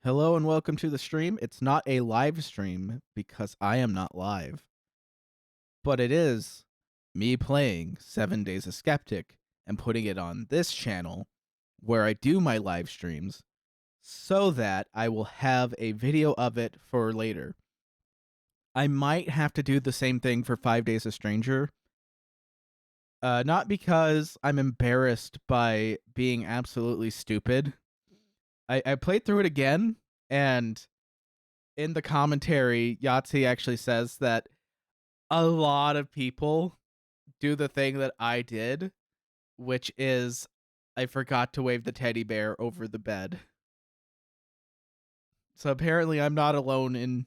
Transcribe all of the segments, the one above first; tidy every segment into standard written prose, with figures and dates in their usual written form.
Hello and welcome to the stream. It's not a live stream because I am not live, but it is me playing 7 Days of Skeptic and putting it on this channel where I do my live streams so that I will have a video of it for later. I might have to do the same thing for 5 Days of Stranger. Not because I'm embarrassed by being absolutely stupid. I played through it again, and in the commentary, Yahtzee actually says that a lot of people do the thing that I did, which is I forgot to wave the teddy bear over the bed. So apparently I'm not alone in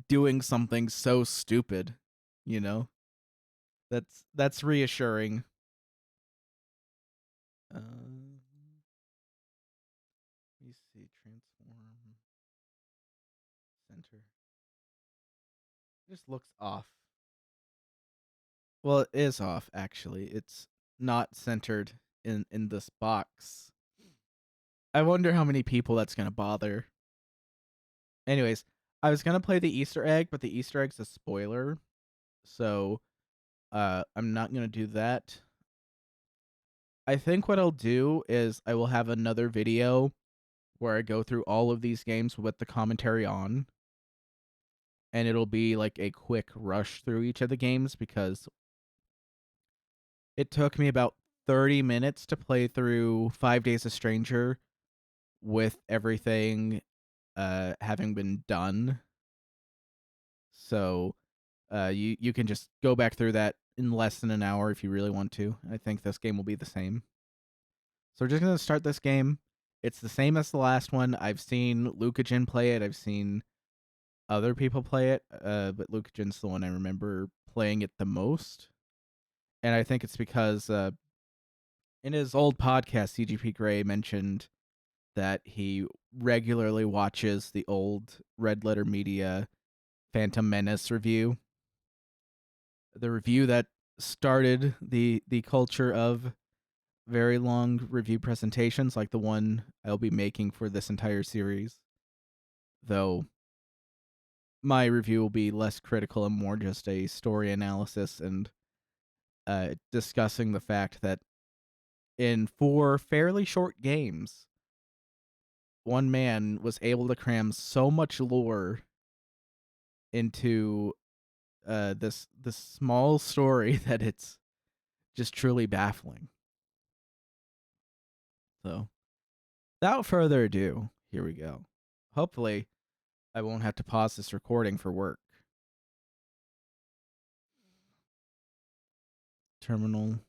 doing something so stupid, you know? That's reassuring. Let me see, transform center. It just looks off. Well, it is off actually. It's not centered in this box. I wonder how many people that's going to bother. Anyways, I was going to play the Easter egg, but the Easter egg's a spoiler. So, I'm not going to do that. I think what I'll do is I will have another video where I go through all of these games with the commentary on. And it'll be like a quick rush through each of the games because it took me about 30 minutes to play through 5 Days of Stranger with everything having been done. So you can just go back through that in less than an hour if you really want to. I think this game will be the same. So we're just gonna start this game. It's the same as the last one. I've seen Lucagen play it. I've seen other people play it, but Lucagen's the one I remember playing it the most. And I think it's because in his old podcast, CGP Grey mentioned that he regularly watches the old Red Letter Media Phantom Menace review, the review that started the culture of very long review presentations like the one I'll be making for this entire series. Though my review will be less critical and more just a story analysis and discussing the fact that in 4 fairly short games, one man was able to cram so much lore into this small story that it's just truly baffling. So, without further ado, here we go. Hopefully, I won't have to pause this recording for work. Terminal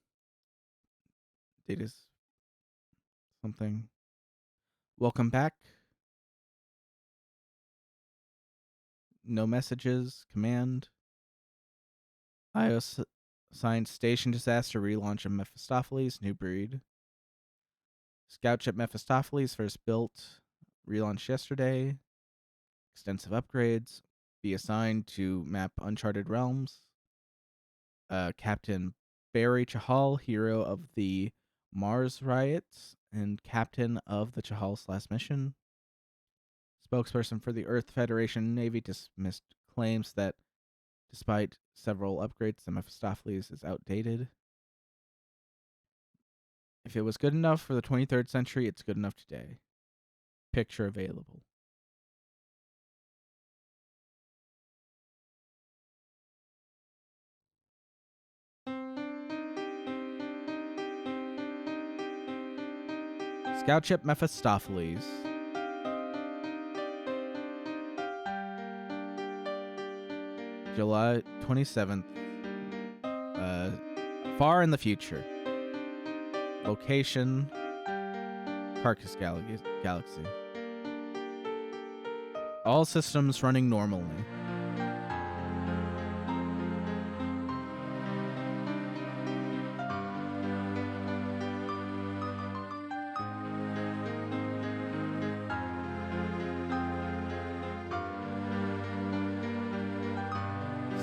data something. Welcome back. No messages. Command. iOS Science Station Disaster relaunch of Mephistopheles. New breed. Scout Ship Mephistopheles first built. Relaunched yesterday. Extensive upgrades. Be assigned to map Uncharted Realms. Captain Barry Chahal, hero of the Mars riots and captain of the Chahal's last mission. Spokesperson for the Earth Federation Navy dismissed claims that despite several upgrades, the Mephistopheles is outdated. If it was good enough for the 23rd century, it's good enough today. Picture available. Scout ship Mephistopheles. July 27th. Far in the future. Location, Carcass Galaxy. All systems running normally.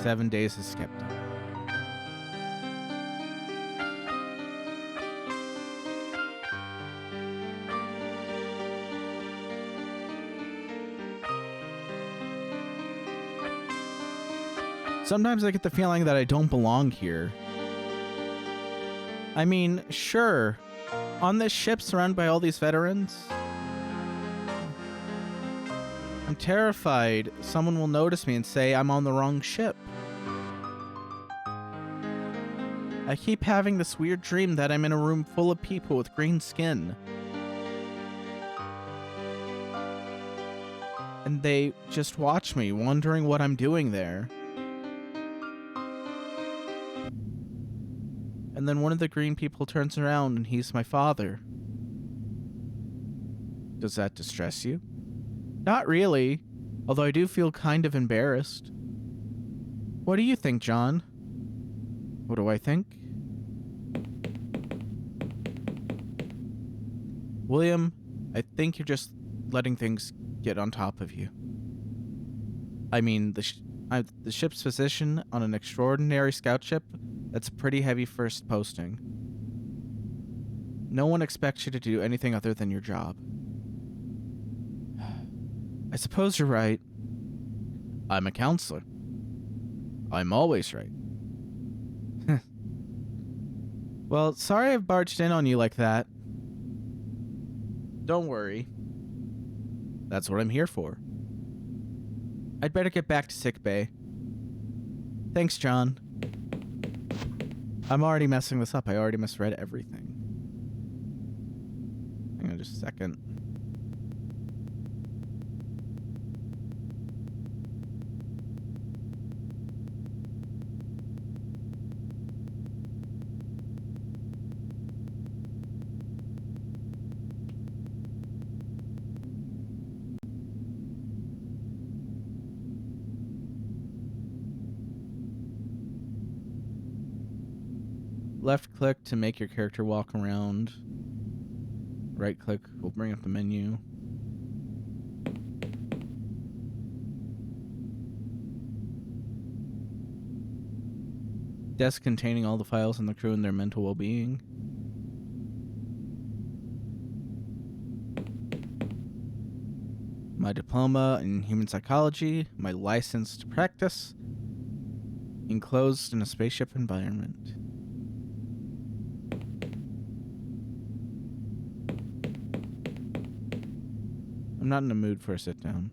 Seven Days of Skeptic. Sometimes I get the feeling that I don't belong here. I mean, sure, on this ship surrounded by all these veterans, I'm terrified someone will notice me and say I'm on the wrong ship. I keep having this weird dream that I'm in a room full of people with green skin. And they just watch me, wondering what I'm doing there. And then one of the green people turns around and he's my father. Does that distress you? Not really, although I do feel kind of embarrassed. What do you think, John? What do I think? William, I think you're just letting things get on top of you. I mean, the ship's position on an extraordinary scout ship, that's a pretty heavy first posting. No one expects you to do anything other than your job. I suppose you're right. I'm a counselor. I'm always right. Well, sorry I've barged in on you like that. Don't worry. That's what I'm here for. I'd better get back to sickbay. Thanks, John. I'm already messing this up. I already misread everything. Hang on just a second. Left click to make your character walk around. Right click will bring up the menu. Desk containing all the files on the crew and their mental well-being. My diploma in human psychology. My license to practice. Enclosed in a spaceship environment. I'm not in the mood for a sit-down.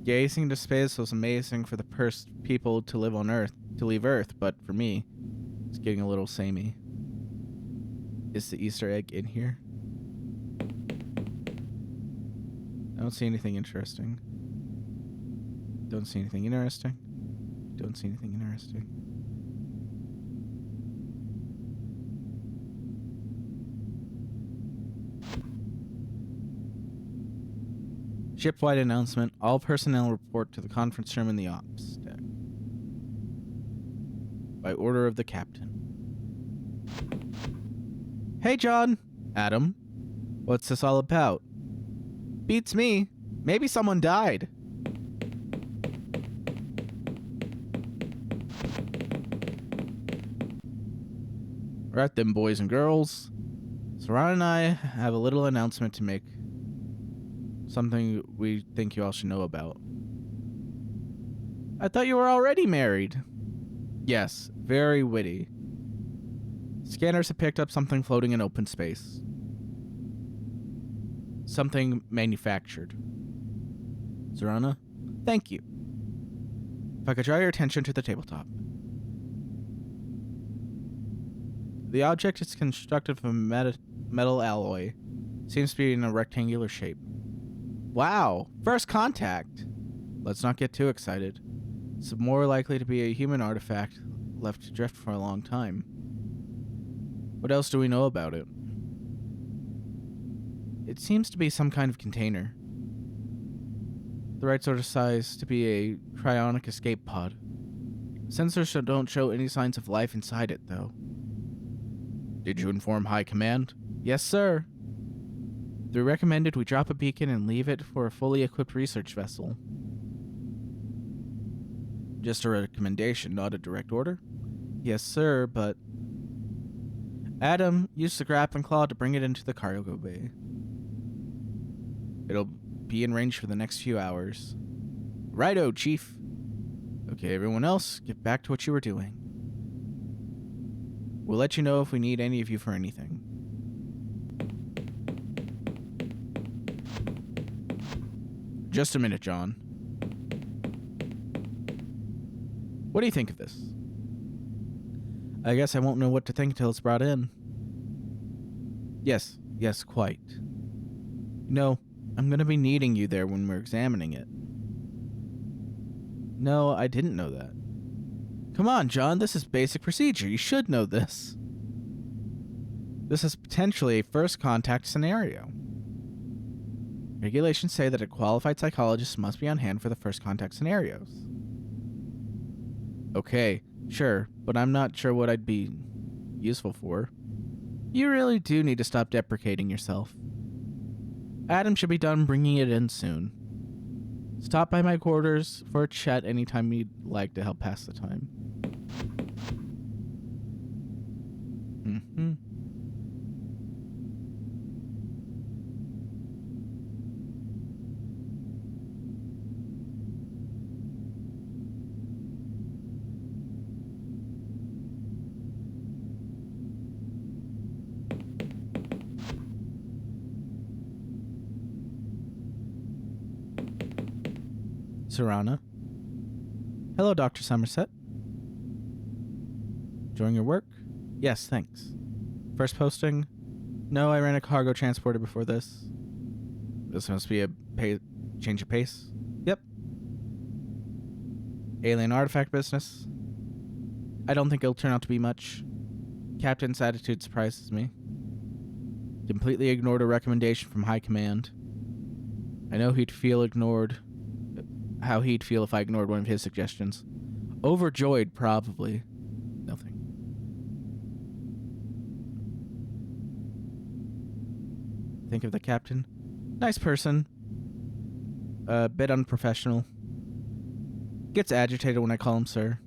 Gazing into space was amazing for the people to live on Earth, to leave Earth, but for me, it's getting a little samey. Is the Easter egg in here? I don't see anything interesting. Don't see anything interesting. Don't see anything interesting. Ship-wide announcement. All personnel report to the conference room in the ops deck. By order of the captain. Hey, John. Adam. What's this all about? Beats me. Maybe someone died. Right then, boys and girls. Saran and I have a little announcement to make. Something we think you all should know about. I thought you were already married. Yes, very witty. Scanners have picked up something floating in open space. Something manufactured. Zarana, thank you. If I could draw your attention to the tabletop. The object is constructed of a metal alloy. Seems to be in a rectangular shape. Wow, first contact. Let's not get too excited. It's more likely to be a human artifact left to drift for a long time. What else do we know about it? It seems to be some kind of container. The right sort of size to be a cryonic escape pod. Sensors don't show any signs of life inside it, though. Did you inform High Command? Yes, sir. They recommended we drop a beacon and leave it for a fully equipped research vessel. Just a recommendation, not a direct order? Yes, sir, but... Adam, use the grappling claw to bring it into the cargo bay. It'll be in range for the next few hours. Righto, Chief. Okay, everyone else, get back to what you were doing. We'll let you know if we need any of you for anything. Just a minute, John. What do you think of this? I guess I won't know what to think till it's brought in. Yes, quite. No, I'm going to be needing you there when we're examining it. No, I didn't know that. Come on, John, this is basic procedure. You should know this. This is potentially a first contact scenario. Regulations say that a qualified psychologist must be on hand for the first contact scenarios. Okay, sure, but I'm not sure what I'd be useful for. You really do need to stop deprecating yourself. Adam should be done bringing it in soon. Stop by my quarters for a chat anytime you'd like to help pass the time. Serana. Hello, Dr. Somerset. Enjoying your work? Yes, thanks. First posting? No, I ran a cargo transporter before this. This must be a change of pace. Yep. Alien artifact business? I don't think it'll turn out to be much. Captain's attitude surprises me. Completely ignored a recommendation from High Command. I know he'd feel ignored. How he'd feel if I ignored one of his suggestions. Overjoyed, probably. Nothing. Think of the captain. Nice person. A bit unprofessional. Gets agitated when I call him sir.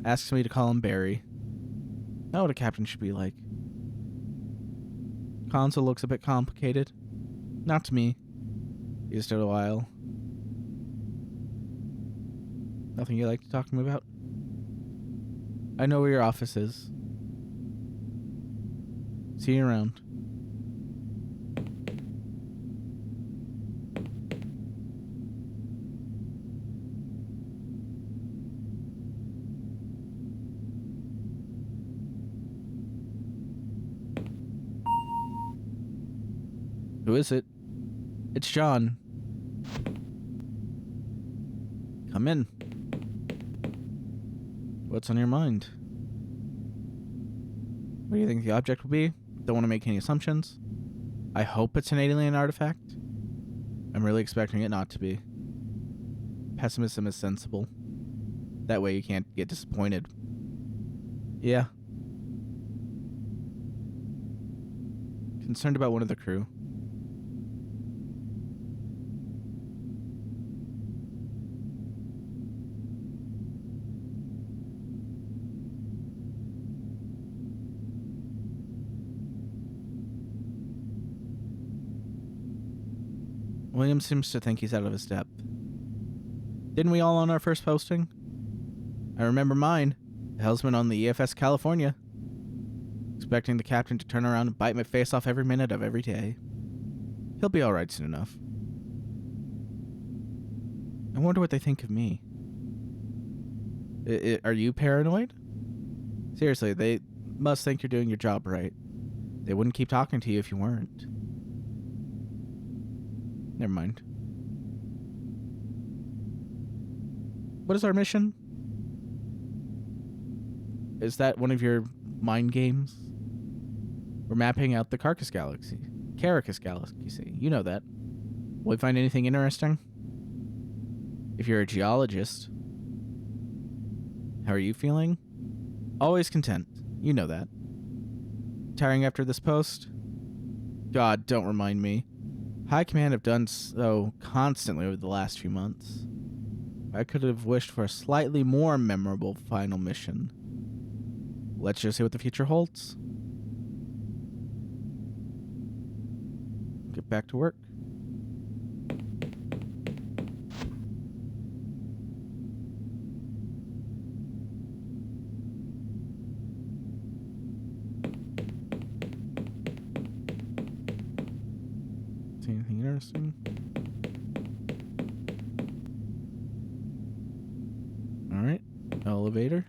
Asks me to call him Barry. Not what a captain should be like. Console looks a bit complicated. Not to me. Used it a while. Nothing you'd like to talk to me about? I know where your office is. See you around. Who is it? It's John. Come in. What's on your mind? What do you think the object will be? Don't want to make any assumptions. I hope it's an alien artifact. I'm really expecting it not to be. Pessimism is sensible. That way you can't get disappointed. Yeah. Concerned about one of the crew. William seems to think he's out of his depth. Didn't we all on our first posting? I remember mine. The helmsman on the EFS California. Expecting the captain to turn around and bite my face off every minute of every day. He'll be alright soon enough. I wonder what they think of me. Are you paranoid? Seriously, they must think you're doing your job right. They wouldn't keep talking to you if you weren't. Never mind. What is our mission? Is that one of your mind games? We're mapping out the Carcass Galaxy. Caracas Galaxy. You know that. Will we find anything interesting? If you're a geologist. How are you feeling? Always content. You know that. Tiring after this post? God, don't remind me. High Command have done so constantly over the last few months. I could have wished for a slightly more memorable final mission. Let's just see what the future holds. Get back to work. See anything interesting? Alright. Elevator.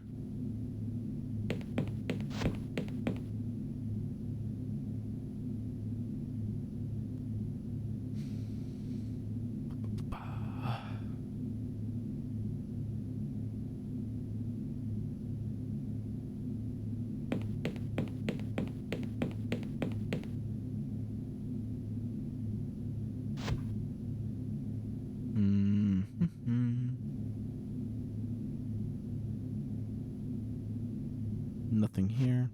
Nothing here.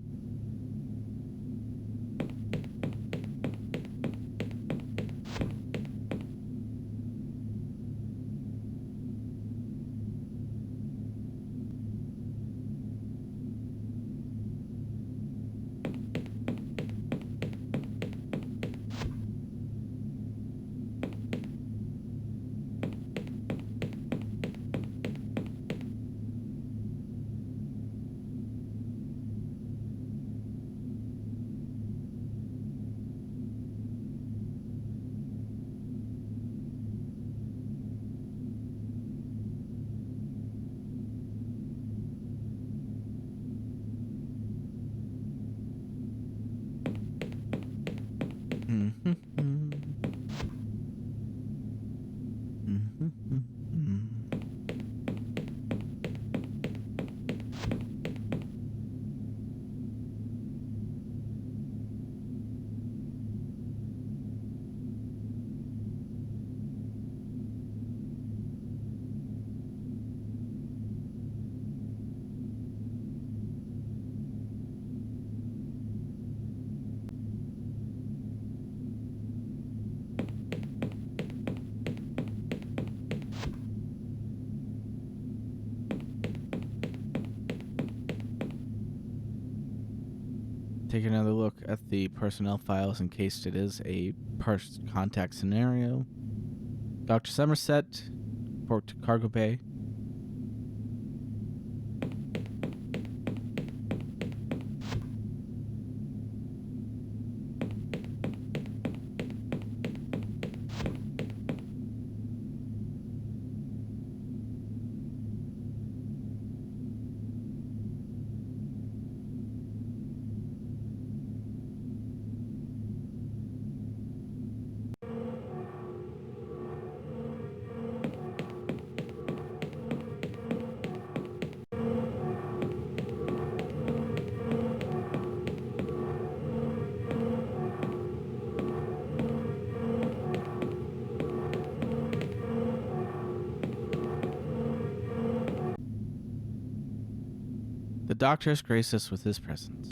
Take another look at the personnel files in case it is a contact scenario. Dr. Somerset, report to Cargo Bay. The doctor has graced us with his presence.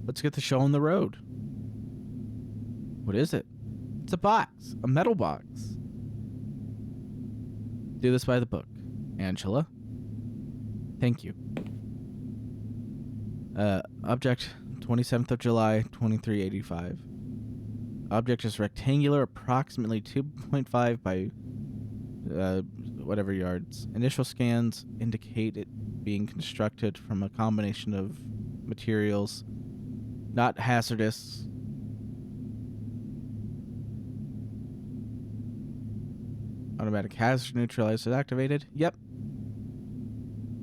Let's get the show on the road. What is it? It's a box. A metal box. Do this by the book. Angela. Thank you. Object, 27th of July, 2385. Object is rectangular, approximately 2.5 by whatever yards. Initial scans indicate it being constructed from a combination of materials not hazardous. Automatic hazard neutralizer activated. Yep.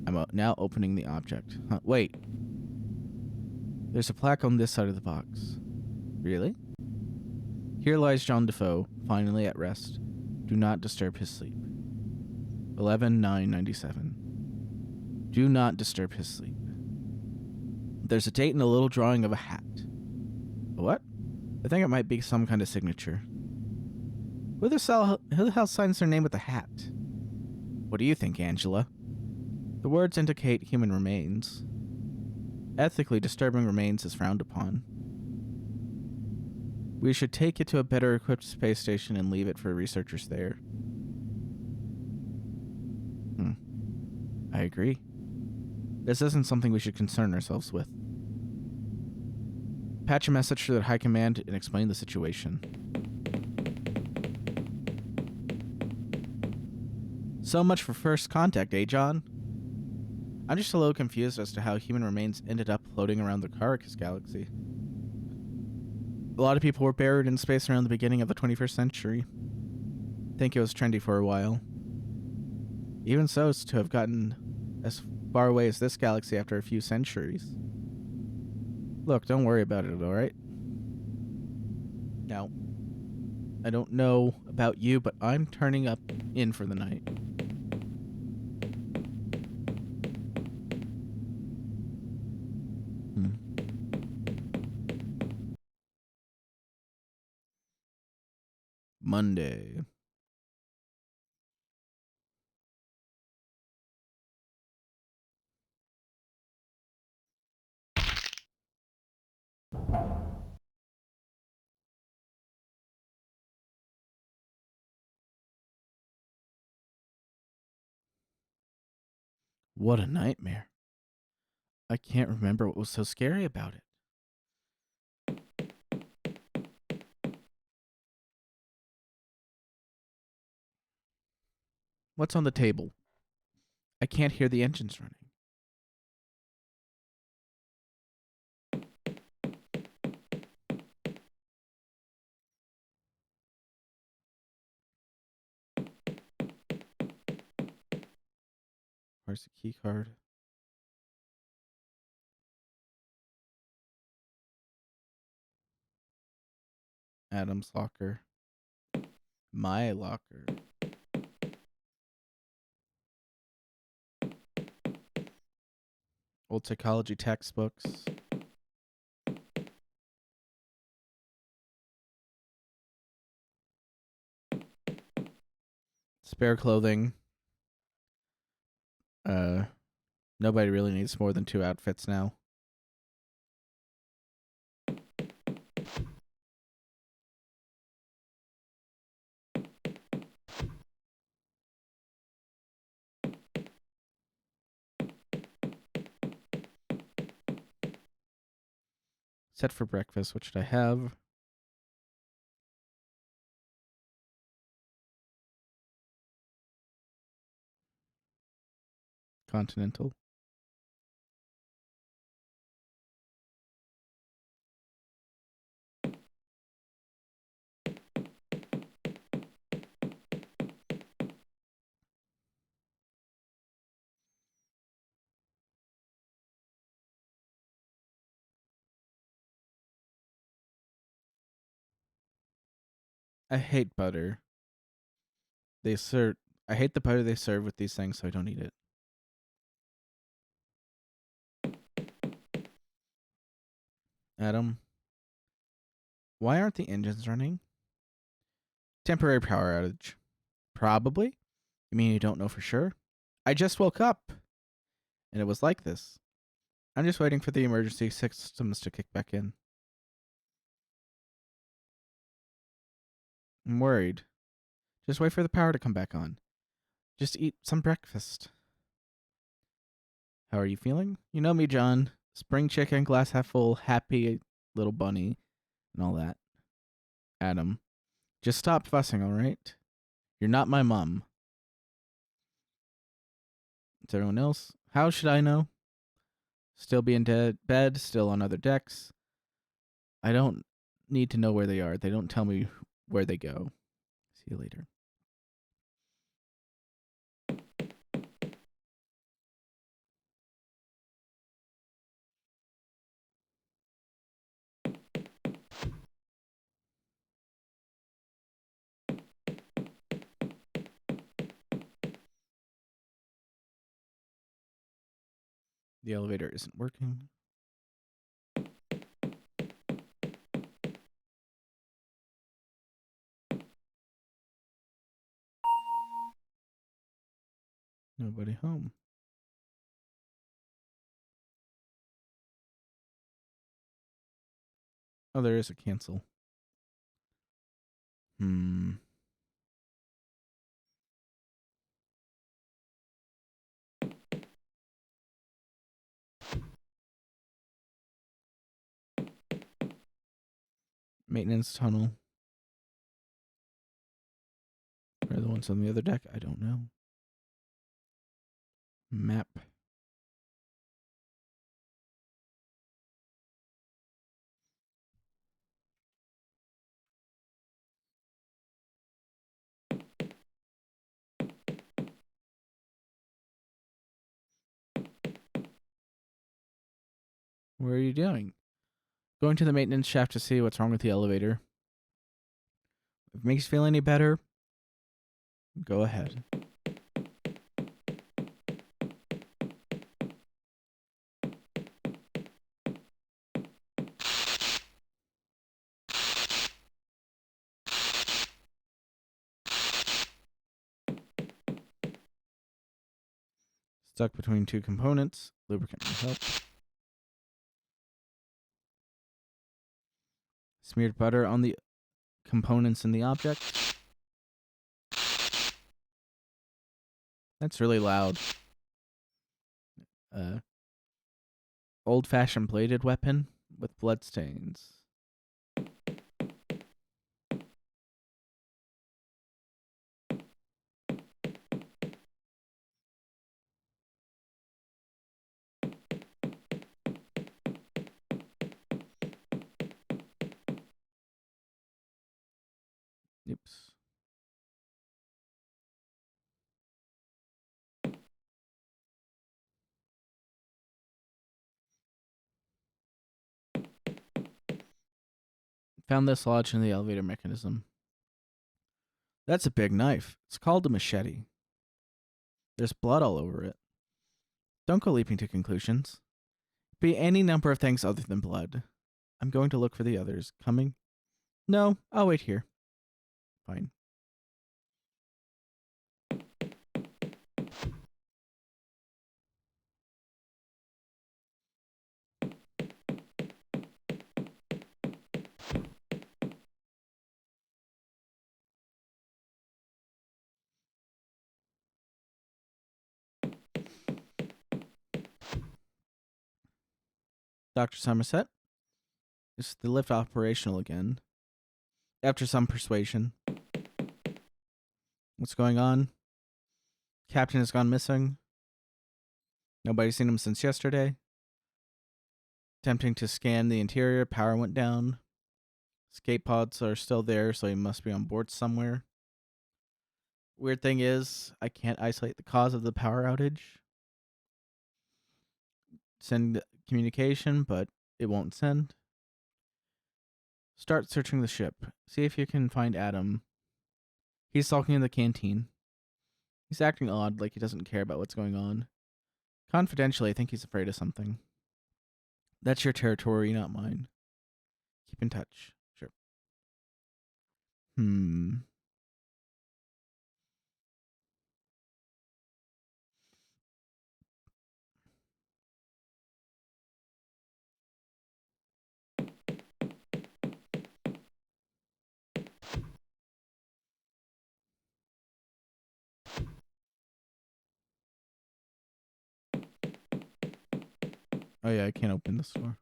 I'm now opening the object. Wait. There's a plaque on this side of the box. Really? Here lies John Defoe, finally at rest. Do not disturb his sleep. 11/9/97. Do not disturb his sleep. There's a date and a little drawing of a hat. A what? I think it might be some kind of signature. Who the hell signs their name with a hat? What do you think, Angela? The words indicate human remains. Ethically disturbing remains is frowned upon. We should take it to a better equipped space station and leave it for researchers there. I agree. This isn't something we should concern ourselves with. Patch a message to the High Command and explain the situation. So much for first contact, eh, John? I'm just a little confused as to how human remains ended up floating around the Caracas galaxy. A lot of people were buried in space around the beginning of the 21st century. I think it was trendy for a while. Even so, to have gotten as far away as this galaxy after a few centuries. Look, don't worry about it, alright? Now, I don't know about you, but I'm turning up in for the night. Monday. What a nightmare. I can't remember what was so scary about it. What's on the table? I can't hear the engines running. Where's the key card? Adam's locker. My locker. Old psychology textbooks. Spare clothing. Nobody really needs more than 2 outfits now. Set for breakfast. What should I have? Continental. I hate butter. I hate the butter they serve with these things, so I don't eat it. Adam, why aren't the engines running? Temporary power outage. Probably. You mean you don't know for sure? I just woke up, and it was like this. I'm just waiting for the emergency systems to kick back in. I'm worried. Just wait for the power to come back on. Just eat some breakfast. How are you feeling? You know me, John. Spring chicken, glass half full, happy little bunny, and all that. Adam, just stop fussing, alright? You're not my mom. It's everyone else. How should I know? Still be in bed, still on other decks. I don't need to know where they are. They don't tell me where they go. See you later. The elevator isn't working. Nobody home. Oh, there is a cancel. Maintenance tunnel. Where are the ones on the other deck? I don't know. Map. What are you doing? Going to the maintenance shaft to see what's wrong with the elevator. If it makes you feel any better, go ahead. Stuck between two components. Lubricant will help. Smeared butter on the components in the object. That's really loud. Old-fashioned bladed weapon with bloodstains. Oops. Found this lodged in the elevator mechanism. That's a big knife. It's called a machete. There's blood all over it. Don't go leaping to conclusions. Be any number of things other than blood. I'm going to look for the others. Coming? No, I'll wait here. Fine. Dr. Somerset? Is the lift operational again? After some persuasion. What's going on? Captain has gone missing. Nobody's seen him since yesterday. Attempting to scan the interior, power went down. Escape pods are still there, so he must be on board somewhere. Weird thing is, I can't isolate the cause of the power outage. Send communication, but it won't send. Start searching the ship. See if you can find Adam. He's sulking in the canteen. He's acting odd, like he doesn't care about what's going on. Confidentially, I think he's afraid of something. That's your territory, not mine. Keep in touch. Sure. Oh yeah, I can't open this door.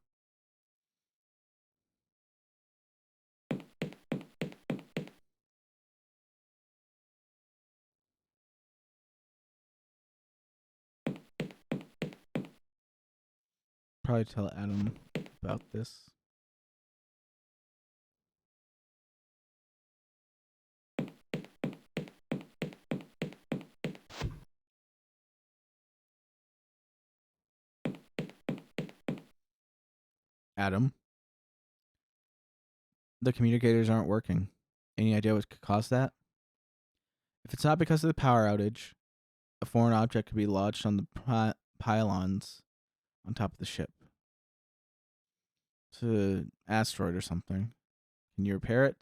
Probably tell Adam about this. Adam, the communicators aren't working. Any idea what could cause that? If it's not because of the power outage, a foreign object could be lodged on the pylons on top of the ship. It's an asteroid or something. Can you repair it?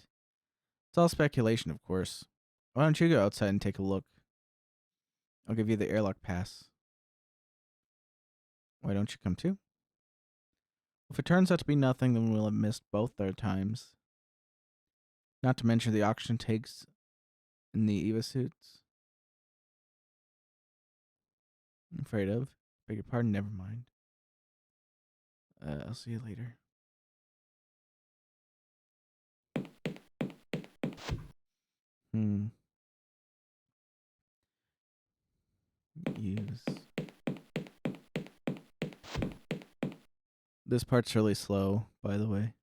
It's all speculation, of course. Why don't you go outside and take a look? I'll give you the airlock pass. Why don't you come too? If it turns out to be nothing, then we'll have missed both our times. Not to mention the oxygen tanks in the EVA suits. I'm afraid of. Beg your pardon, never mind. I'll see you later. Use. This part's really slow, by the way.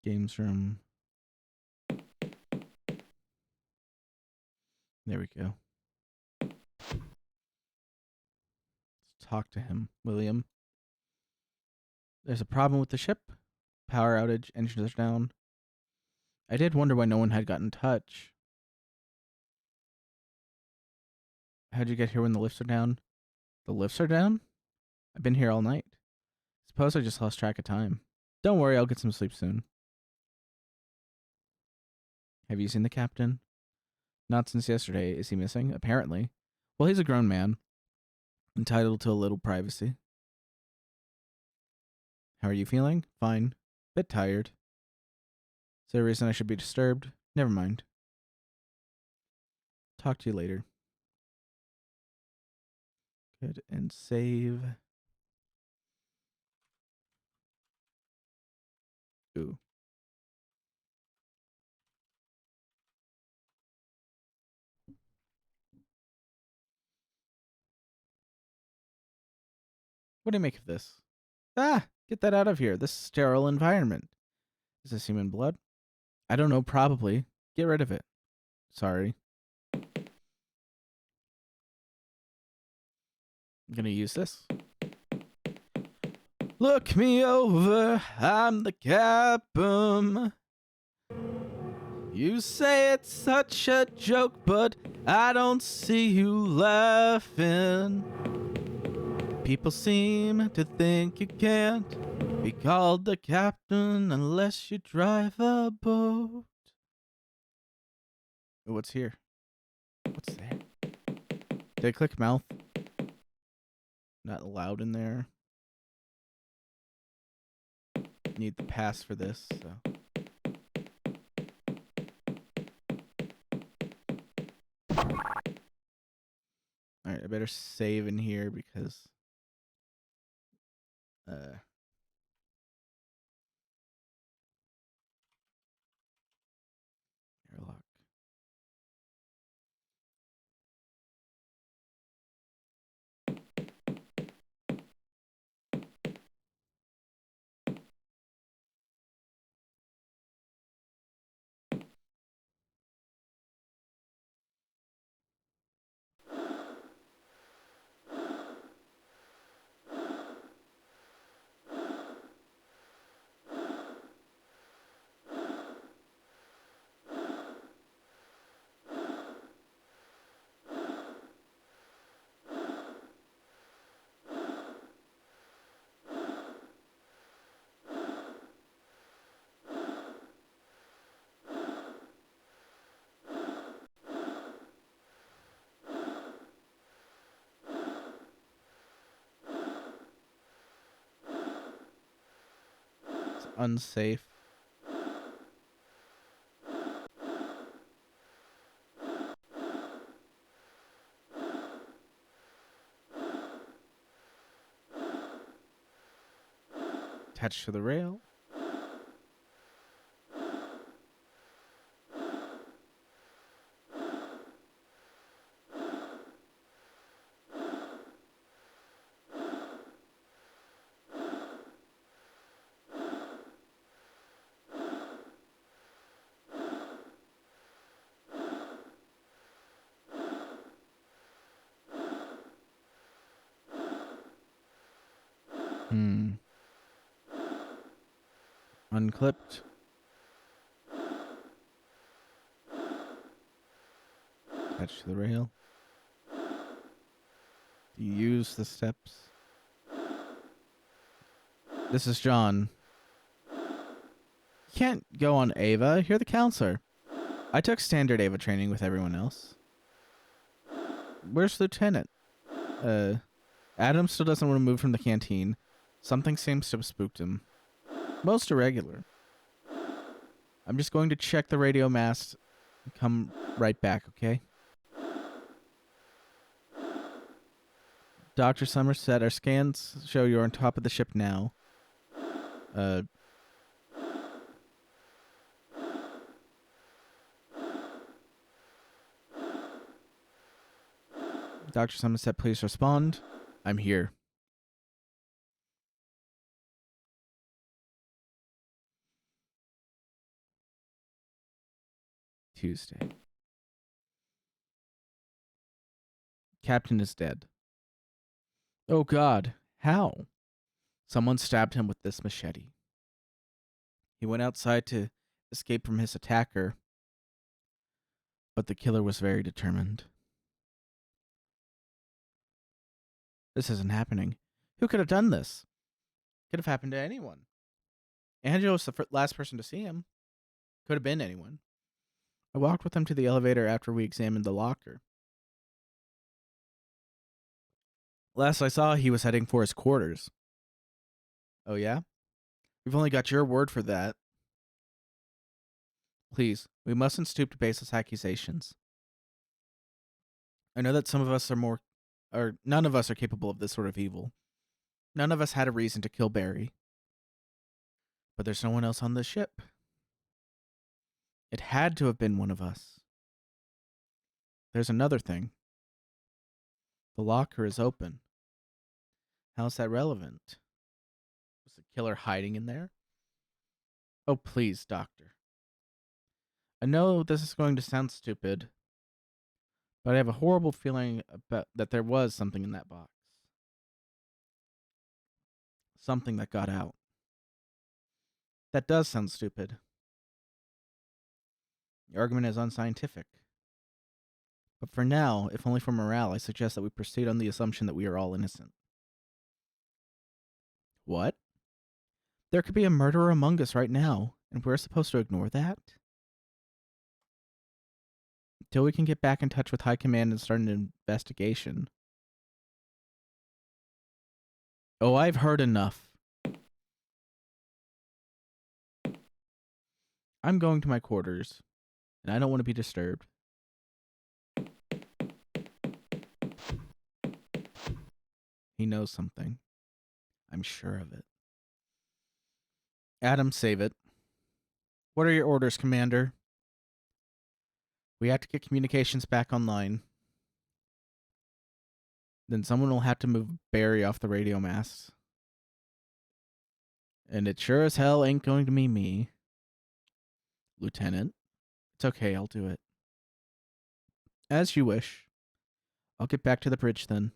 Games room. There we go. Let's talk to him, William. There's a problem with the ship. Power outage, engines are down. I did wonder why no one had gotten in touch. How'd you get here when the lifts are down? The lifts are down? I've been here all night. Suppose I just lost track of time. Don't worry, I'll get some sleep soon. Have you seen the captain? Not since yesterday. Is he missing? Apparently. Well, he's a grown man, entitled to a little privacy. How are you feeling? Fine. Bit tired. Is there a reason I should be disturbed? Never mind. Talk to you later. Good, and save. Ooh. What do you make of this? Ah, get that out of here. This sterile environment. Is this human blood? I don't know, probably. Get rid of it. Sorry. I'm gonna use this. Look me over, I'm the captain. You say it's such a joke, but I don't see you laughing. People seem to think you can't be called the captain unless you drive a boat. What's here? What's there? Did I click mouth? Not allowed in there. Need the pass for this, so. Alright, I better save in here because airlock. It's unsafe. Attached to the rail. Unclipped. Attached to the rail. Use the steps. This is John. You can't go on Ava. You're the counselor. I took standard Ava training with everyone else. Where's Lieutenant? Adam still doesn't want to move from the canteen. Something seems to have spooked him. Most irregular. I'm just going to check the radio mast and come right back, okay? Dr. Somerset, our scans show you're on top of the ship now. Dr. Somerset, please respond. I'm here. Tuesday. Captain is dead. Oh God, how? Someone stabbed him with this machete. He went outside to escape from his attacker, but the killer was very determined. This isn't happening. Who could have done this? Could have happened to anyone. Angelo was the last person to see him. Could have been anyone. I walked with him to the elevator after we examined the locker. Last I saw, he was heading for his quarters. Oh, yeah? We've only got your word for that. Please, we mustn't stoop to baseless accusations. I know that some of us are more, or none of us are capable of this sort of evil. None of us had a reason to kill Barry. But there's no one else on this ship. It had to have been one of us. There's another thing. The locker is open. How's that relevant? Was the killer hiding in there? Oh, please, Doctor. I know this is going to sound stupid, but I have a horrible feeling about that there was something in that box. Something that got out. That does sound stupid. The argument is unscientific. But for now, if only for morale, I suggest that we proceed on the assumption that we are all innocent. What? There could be a murderer among us right now, and we're supposed to ignore that? Until we can get back in touch with High Command and start an investigation. Oh, I've heard enough. I'm going to my quarters, and I don't want to be disturbed. He knows something. I'm sure of it. Adam, save it. What are your orders, Commander? We have to get communications back online. Then someone will have to move Barry off the radio masts. And it sure as hell ain't going to be me. Lieutenant, it's okay, I'll do it. As you wish. I'll get back to the bridge then.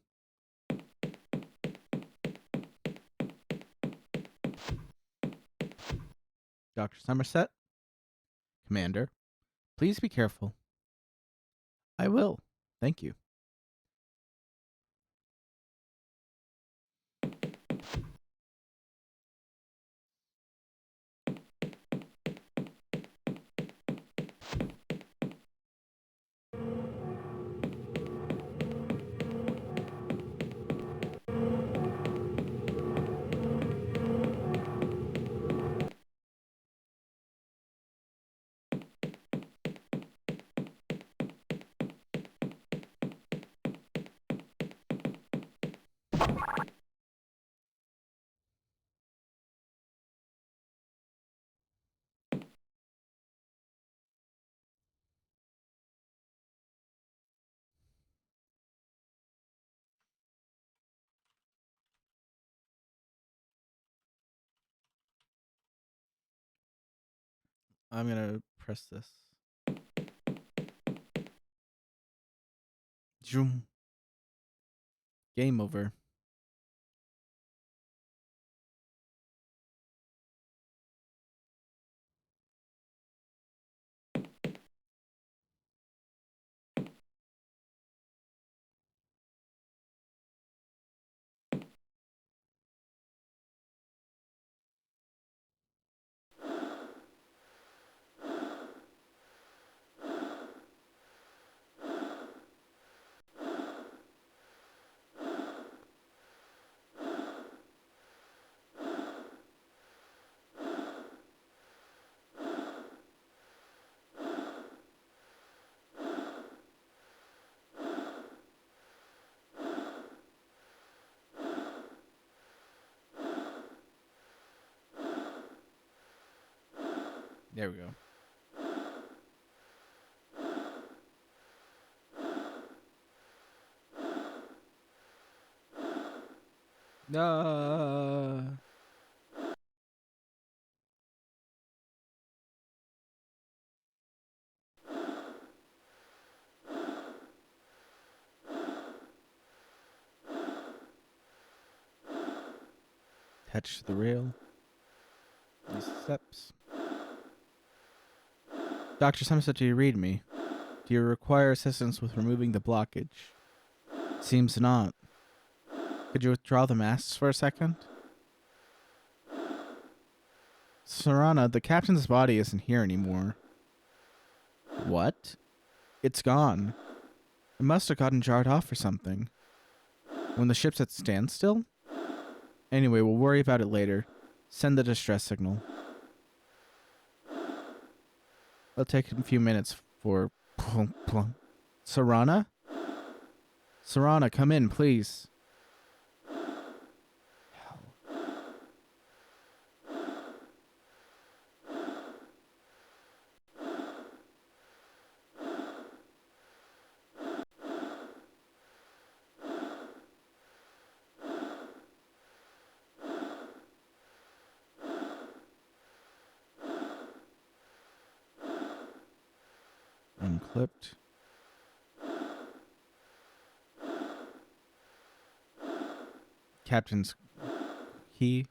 Dr. Somerset? Commander, please be careful. I will. Thank you. I'm gonna press this. Zoom. Game over. There we go. No. Attached to the rail. These steps. Dr. Somerset, do you read me? Do you require assistance with removing the blockage? Seems not. Could you withdraw the masks for a second? Sarana, the captain's body isn't here anymore. What? It's gone. It must have gotten jarred off or something. When the ship's at standstill? Anyway, we'll worry about it later. Send the distress signal. It'll take a few minutes for... Sarana? Sarana, come in, please. Unclipped. Captain's key.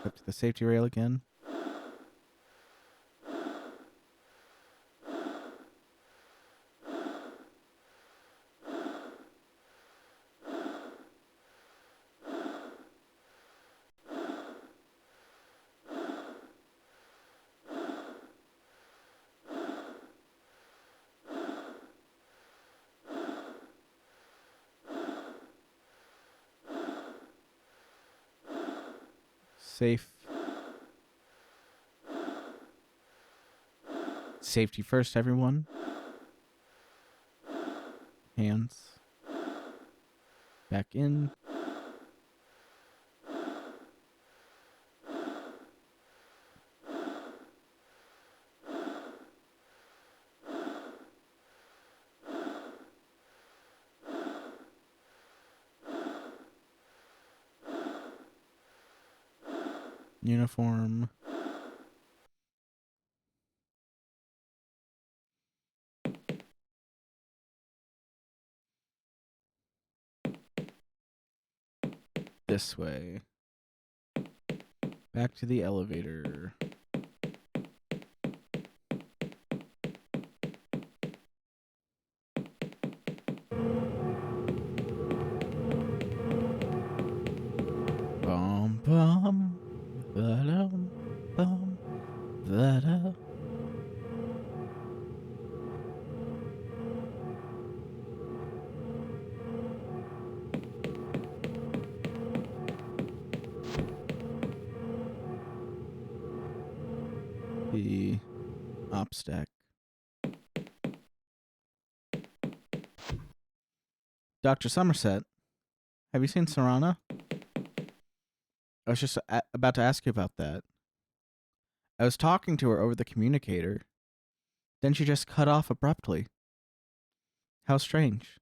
Up to the safety rail again. Safe. Safety first, everyone. Hands. Back in. Uniform. This way. Back to the elevator. Bum bum. Ba-dum, bum, ba-da. The ops deck. Dr. Somerset, have you seen Sarana? I was just about to ask you about that. I was talking to her over the communicator. Then she just cut off abruptly. How strange.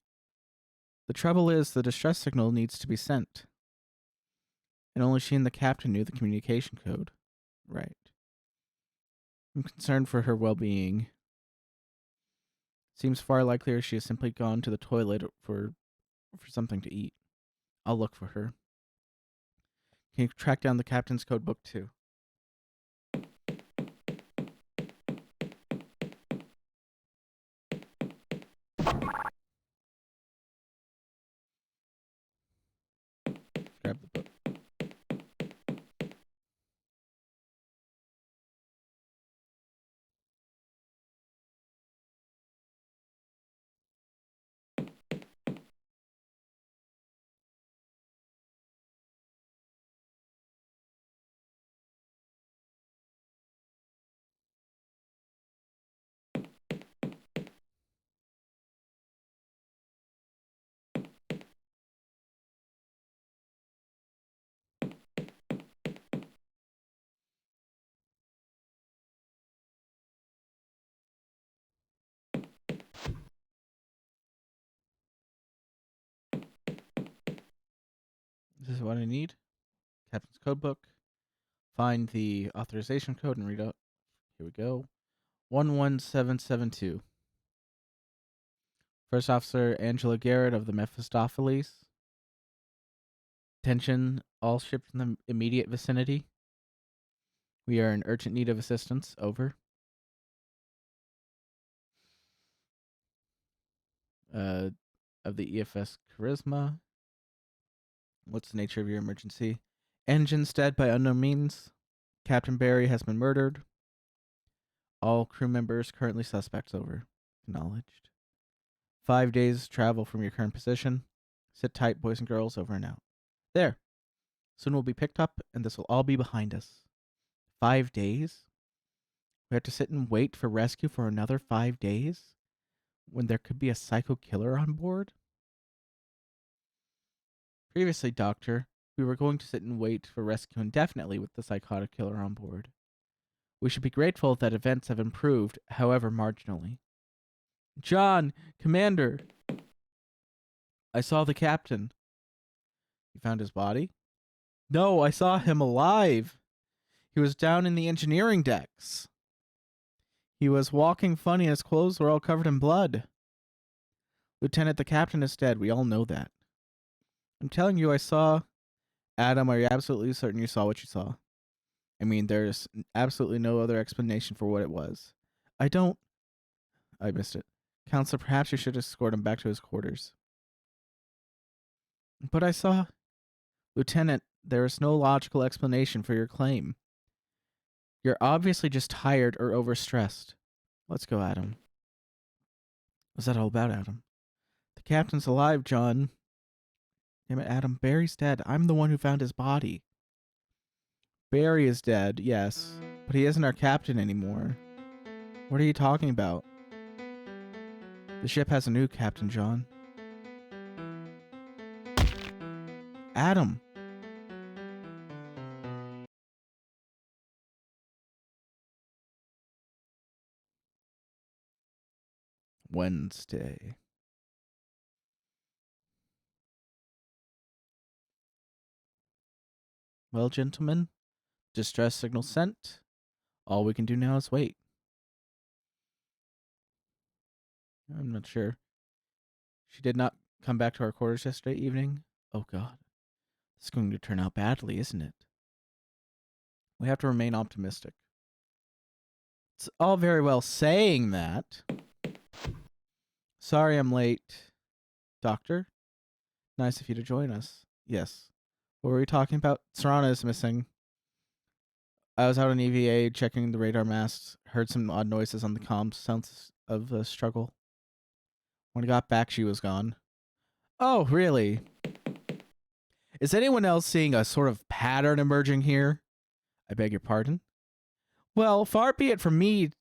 The trouble is, the distress signal needs to be sent. And only she and the captain knew the communication code. Right. I'm concerned for her well-being. Seems far likelier she has simply gone to the toilet for something to eat. I'll look for her. Can you track down the captain's code book too? Grab the book. This is what I need. Captain's code book. Find the authorization code and read out. Here we go. 11772. First Officer Angela Garrett of the Mephistopheles. Attention, all ships in the immediate vicinity. We are in urgent need of assistance. Over. Of the EFS Charisma. What's the nature of your emergency? Engines dead by unknown means. Captain Barry has been murdered. All crew members currently suspects. Over. Acknowledged. 5 days travel from your current position. Sit tight, boys and girls. Over and out. There. Soon we'll be picked up, and this will all be behind us. 5 days? We have to sit and wait for rescue for another 5 days? When there could be a psycho killer on board? Previously, Doctor, we were going to sit and wait for rescue indefinitely with the psychotic killer on board. We should be grateful that events have improved, however marginally. John! Commander! I saw the captain. You found his body? No, I saw him alive. He was down in the engineering decks. He was walking funny and his clothes were all covered in blood. Lieutenant, the captain is dead. We all know that. I'm telling you, I saw... Adam, are you absolutely certain you saw what you saw? I mean, there's absolutely no other explanation for what it was. I don't... I missed it. Counselor, perhaps you should escort him back to his quarters. But I saw... Lieutenant, there is no logical explanation for your claim. You're obviously just tired or overstressed. Let's go, Adam. What's that all about, Adam? The captain's alive, John. Damn it, Adam. Barry's dead. I'm the one who found his body. Barry is dead, yes, but he isn't our captain anymore. What are you talking about? The ship has a new captain, John. Adam! Wednesday. Well, gentlemen, distress signal sent. All we can do now is wait. I'm not sure. She did not come back to our quarters yesterday evening. Oh, God. This is going to turn out badly, isn't it? We have to remain optimistic. It's all very well saying that. Sorry I'm late. Doctor? Nice of you to join us. Yes. What were we talking about? Serana is missing. I was out on EVA checking the radar masts, heard some odd noises on the comms, sounds of a struggle. When I got back, she was gone. Oh, really? Is anyone else seeing a sort of pattern emerging here? I beg your pardon? Well, far be it from me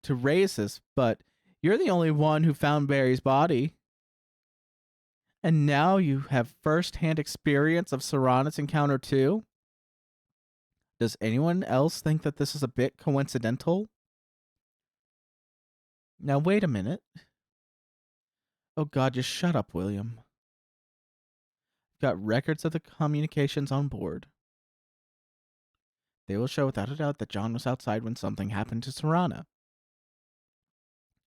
to raise this, but you're the only one who found Barry's body. And now you have first-hand experience of Serana's encounter too? Does anyone else think that this is a bit coincidental? Now wait a minute. Oh God, just shut up, William. Got records of the communications on board. They will show without a doubt that John was outside when something happened to Serana.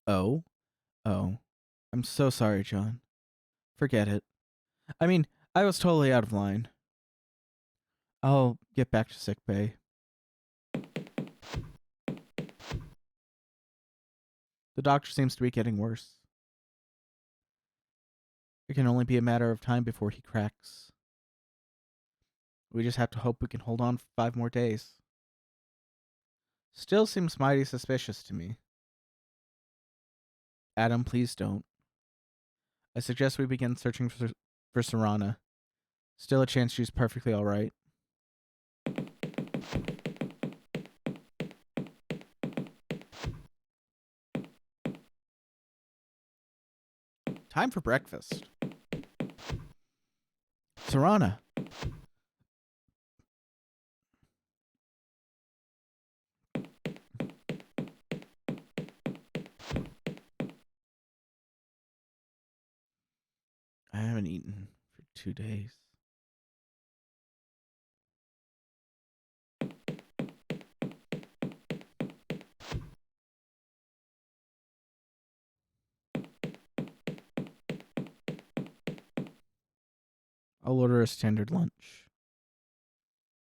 Oh? Oh. I'm so sorry, John. Forget it. I mean, I was totally out of line. I'll get back to sickbay. The doctor seems to be getting worse. It can only be a matter of time before he cracks. We just have to hope we can hold on for 5 more days. Still seems mighty suspicious to me. Adam, please don't. I suggest we begin searching for Serana. Still a chance she's perfectly alright. Time for breakfast. Serana. I haven't eaten for 2 days. I'll order a standard lunch.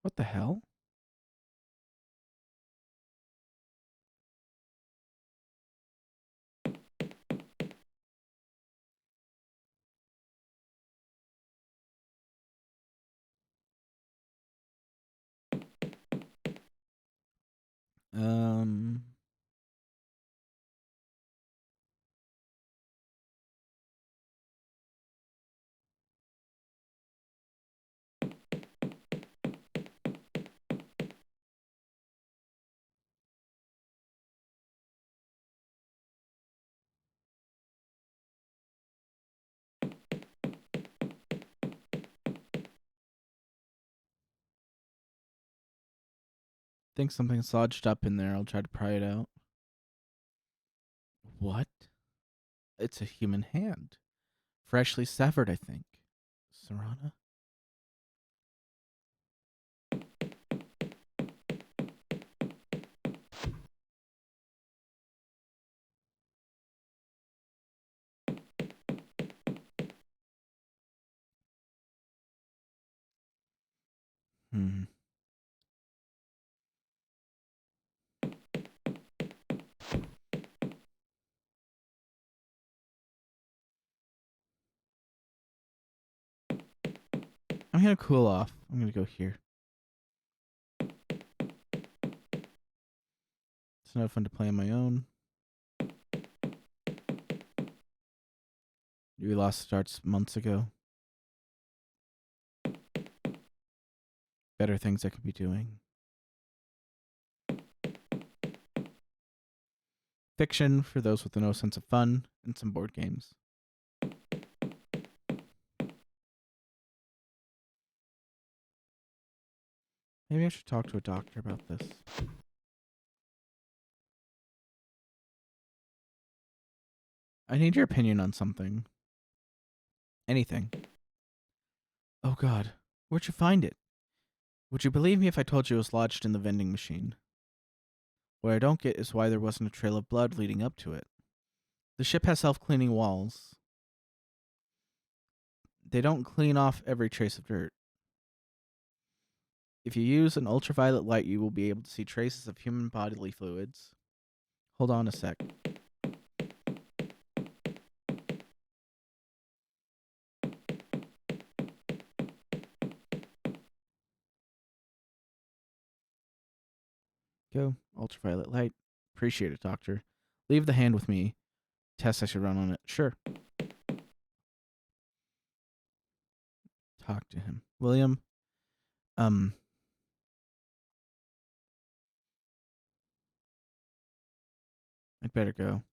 What the hell? Think something's lodged up in there. I'll try to pry it out. What? It's a human hand. Freshly severed, I think. Serana? Hmm. I'm gonna cool off. I'm gonna go here. It's not fun to play on my own. We lost starts months ago. Better things I could be doing. Fiction for those with no sense of fun, and some board games. Maybe I should talk to a doctor about this. I need your opinion on something. Anything. Oh God, where'd you find it? Would you believe me if I told you it was lodged in the vending machine? What I don't get is why there wasn't a trail of blood leading up to it. The ship has self-cleaning walls. They don't clean off every trace of dirt. If you use an ultraviolet light, you will be able to see traces of human bodily fluids. Hold on a sec. Go. Ultraviolet light. Appreciate it, doctor. Leave the hand with me. Test I should run on it. Sure. Talk to him. William, I'd better go.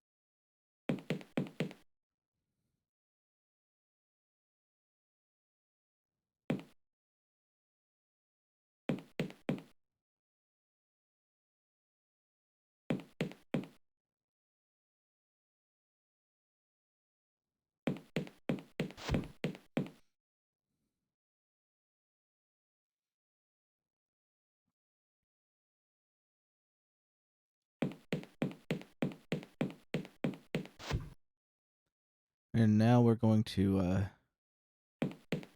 And now we're going to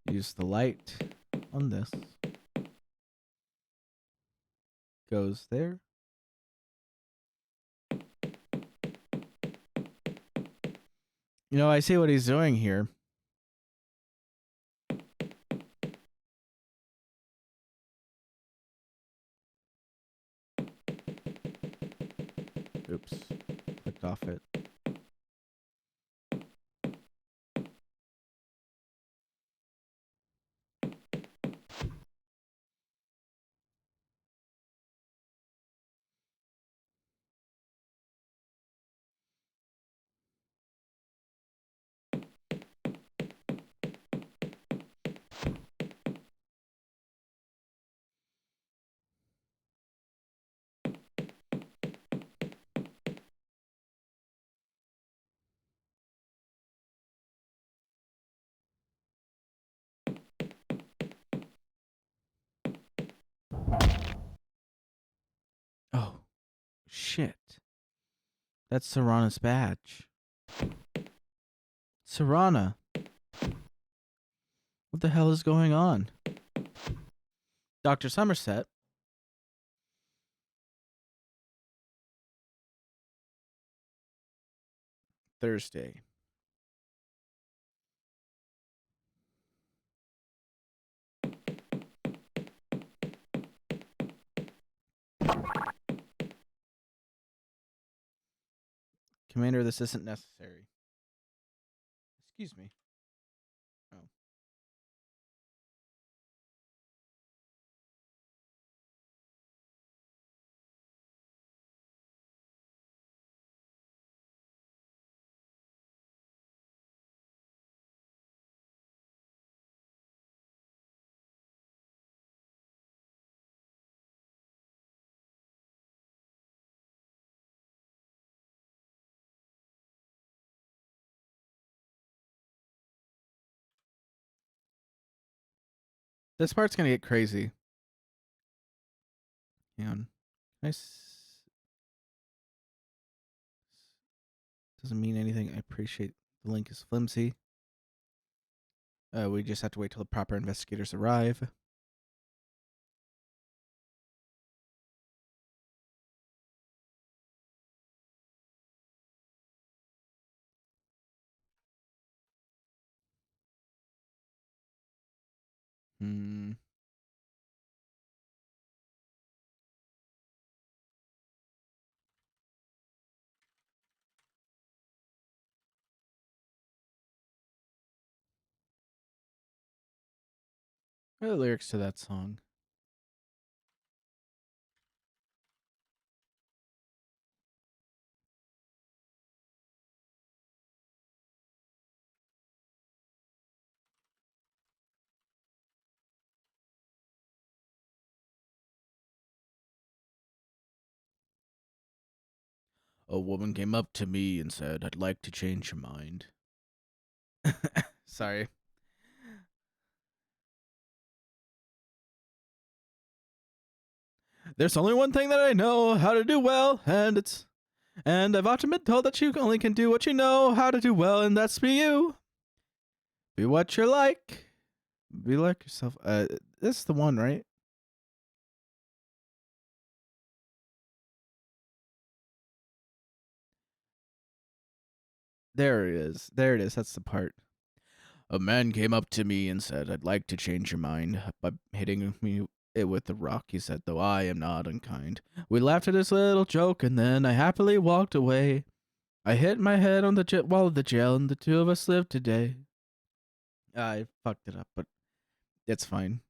use the light on this. Goes there. You know, I see what he's doing here. Oops. Clicked off it. Oh, shit. That's Serana's badge. Serana. What the hell is going on? Dr. Somerset? Thursday. Commander, this isn't necessary. Excuse me. Oh. This part's gonna get crazy. Hang on. Doesn't mean anything. I appreciate the link is flimsy. We just have to wait till the proper investigators arrive. The lyrics to that song. A woman came up to me and said, "I'd like to change your mind." Sorry. There's only one thing that I know how to do well, and I've often been told that you only can do what you know how to do well, and that's be you. Be what you're like. Be like yourself. This is the one, right? There it is. There it is. That's the part. A man came up to me and said, "I'd like to change your mind," by hitting me it with the rock. He said, "Though I am not unkind." We laughed at his little joke, and then I happily walked away. I hit my head on the wall of the jail, and the two of us live today. I fucked it up, but it's fine.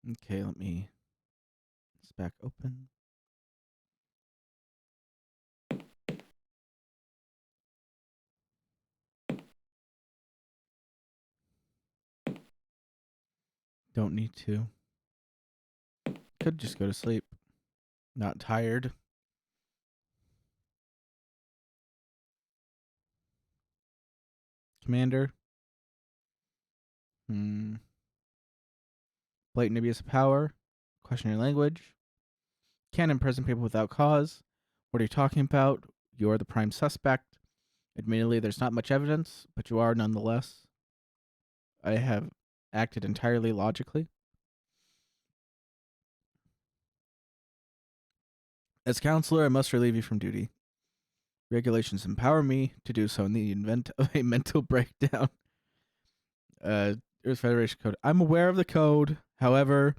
Okay, let me. It's back open. Don't need to. Could just go to sleep. Not tired. Commander. Blatant abuse of power. Question your language. Can't imprison people without cause. What are you talking about? You're the prime suspect. Admittedly, there's not much evidence, but you are nonetheless. I have acted entirely logically. As counselor, I must relieve you from duty. Regulations empower me to do so in the event of a mental breakdown. Earth Federation Code. I'm aware of the code. However,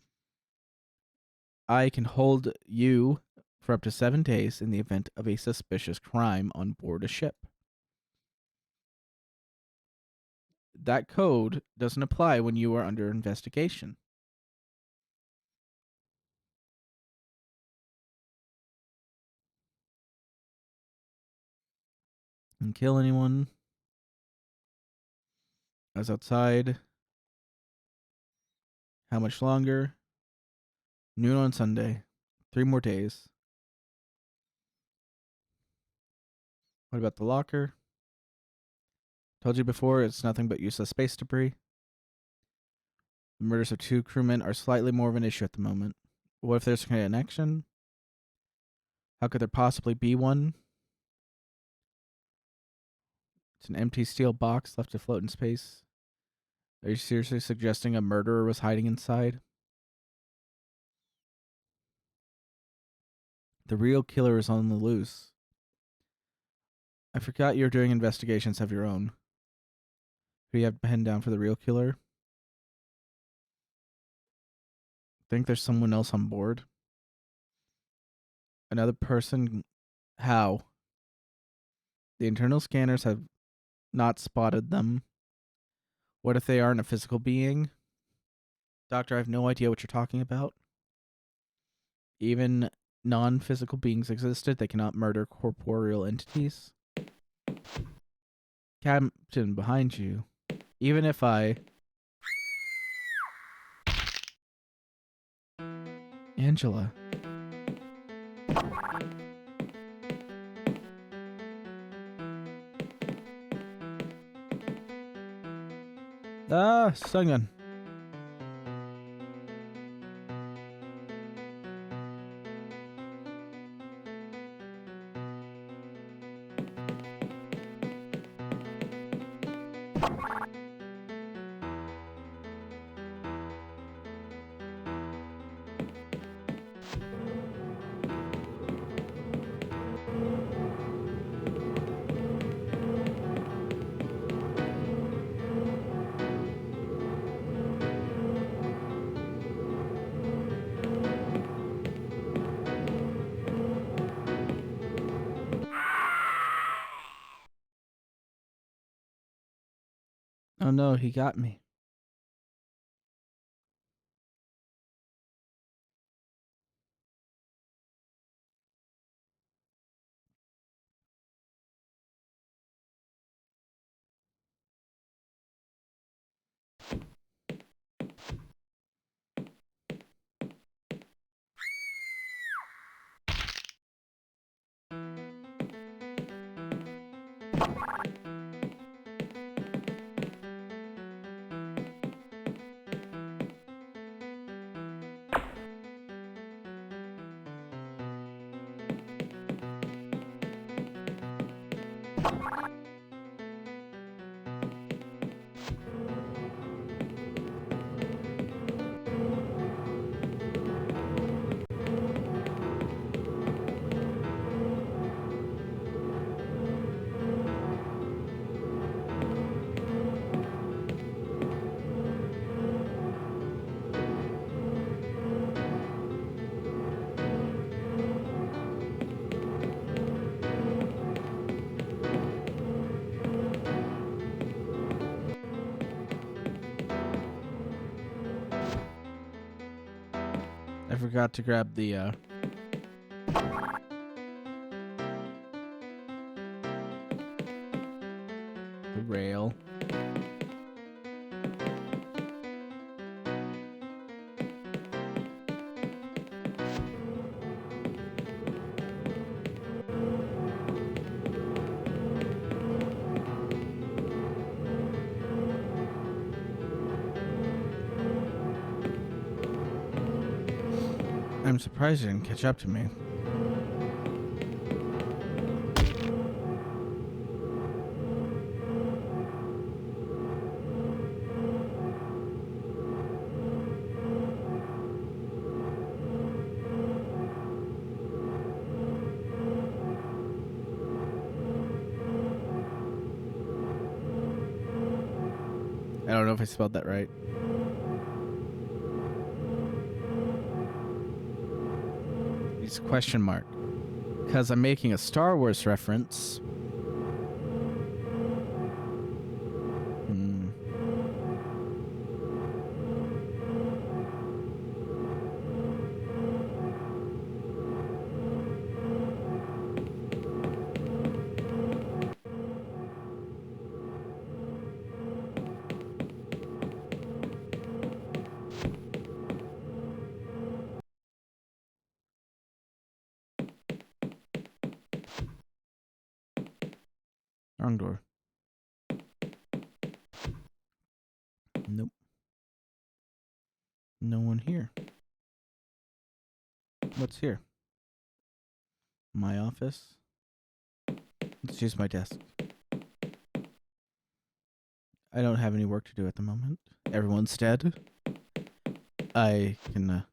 I can hold you for up to 7 days in the event of a suspicious crime on board a ship. That code doesn't apply when you are under investigation. And kill anyone. I was outside. How much longer? Noon on Sunday. 3 more days. What about the locker? Told you before, it's nothing but useless space debris. The murders of 2 crewmen are slightly more of an issue at the moment. What if there's a connection? How could there possibly be one? It's an empty steel box left to float in space. Are you seriously suggesting a murderer was hiding inside? The real killer is on the loose. I forgot you're doing investigations of your own. Who do you have pinned down for the real killer? Think there's someone else on board? Another person? How? The internal scanners have not spotted them. What if they aren't a physical being? Doctor, I have no idea what you're talking about. Even non-physical beings existed. They cannot murder corporeal entities. Captain, behind you. Even if I... Angela. Ah, stun gun. Oh no, he got me. I forgot to grab the rail. I'm surprised you didn't catch up to me. I don't know if I spelled that right. It's question mark. Because I'm making a Star Wars reference. Wrong door. Nope. No one here. What's here? My office. Let's use my desk. I don't have any work to do at the moment. Everyone's dead. I can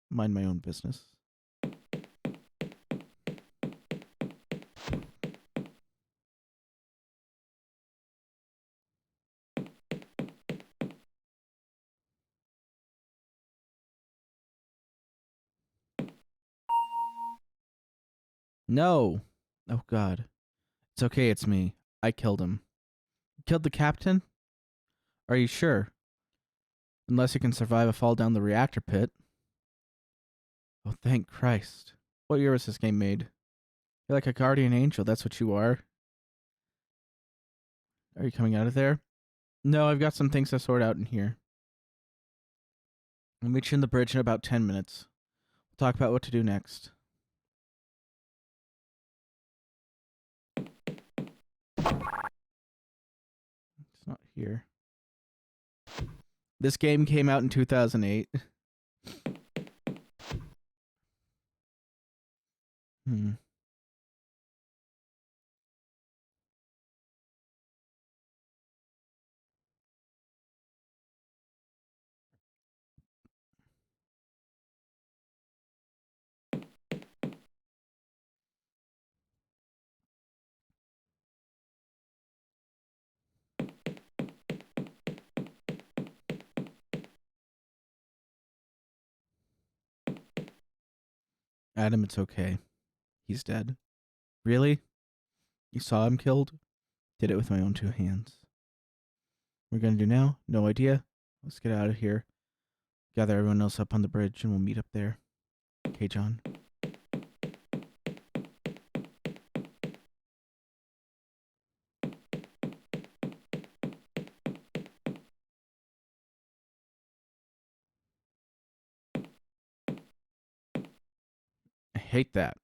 mind my own business. No. Oh, God. It's okay, it's me. I killed him. Killed the captain? Are you sure? Unless you can survive a fall down the reactor pit. Oh, thank Christ. What year was this game made? You're like a guardian angel, that's what you are. Are you coming out of there? No, I've got some things to sort out in here. I'll meet you in the bridge in about 10 minutes. We'll talk about what to do next. It's not here. This game came out in 2008. Adam, it's okay. He's dead. Really? You saw him killed? Did it with my own two hands. What we're gonna do now? No idea. Let's get out of here. Gather everyone else up on the bridge and we'll meet up there. Okay, John. I hate that.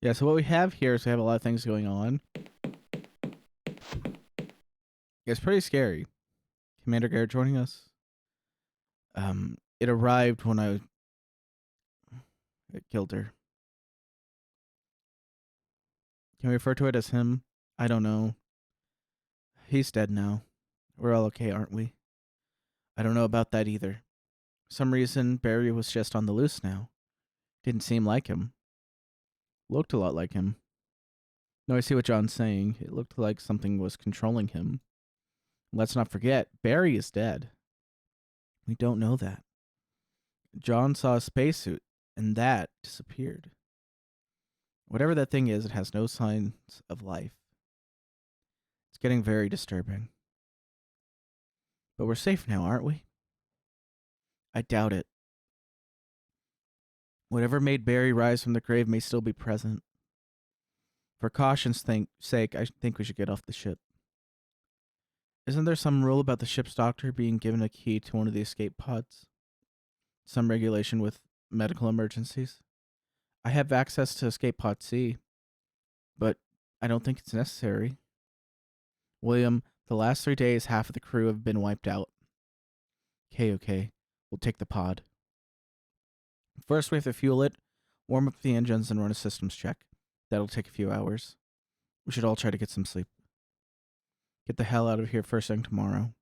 Yeah, so what we have here is we have a lot of things going on. It's pretty scary. Commander Garrett joining us. It arrived when I killed her. Can we refer to it as him? I don't know. He's dead now. We're all okay, aren't we? I don't know about that either. For some reason, Barry was just on the loose now. Didn't seem like him. Looked a lot like him. No, I see what John's saying. It looked like something was controlling him. Let's not forget, Barry is dead. We don't know that. John saw a spacesuit, and that disappeared. Whatever that thing is, it has no signs of life. It's getting very disturbing. But we're safe now, aren't we? I doubt it. Whatever made Barry rise from the grave may still be present. For caution's sake, I think we should get off the ship. Isn't there some rule about the ship's doctor being given a key to one of the escape pods? Some regulation with medical emergencies? I have access to escape pod C, but I don't think it's necessary. William, the last 3 days, half of the crew have been wiped out. Okay. We'll take the pod. First, we have to fuel it, warm up the engines, and run a systems check. That'll take a few hours. We should all try to get some sleep. Get the hell out of here first thing tomorrow.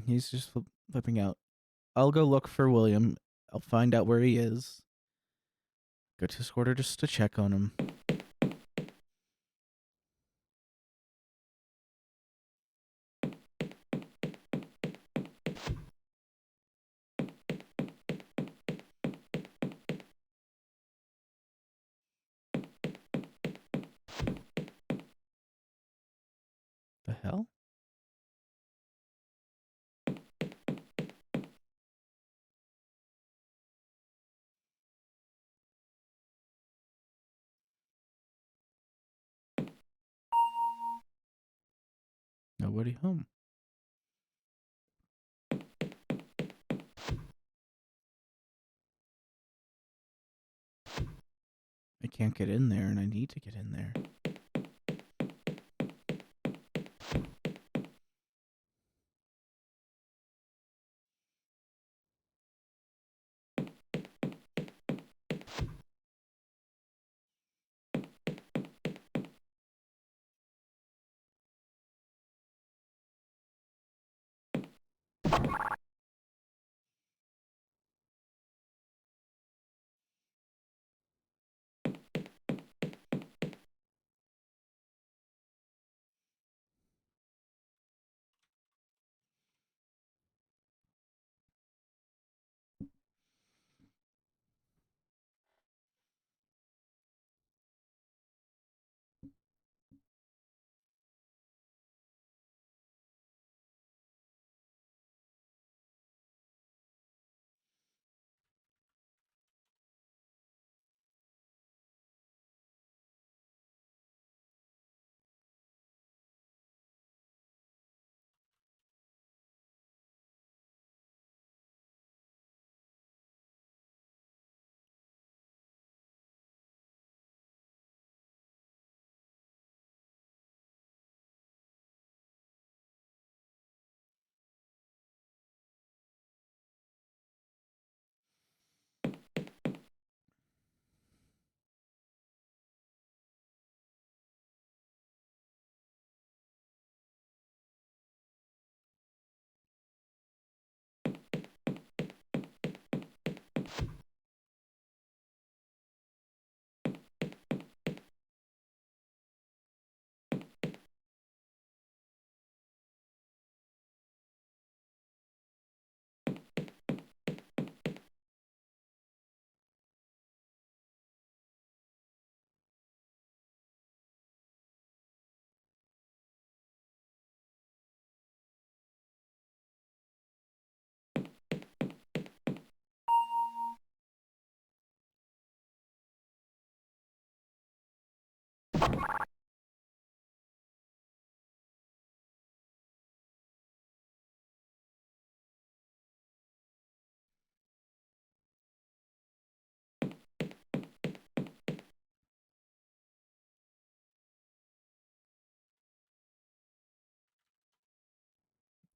He's just flipping out. I'll go look for William. I'll find out where he is. Go to his quarter just to check on him. The hell? Nobody home. I can't get in there, and I need to get in there.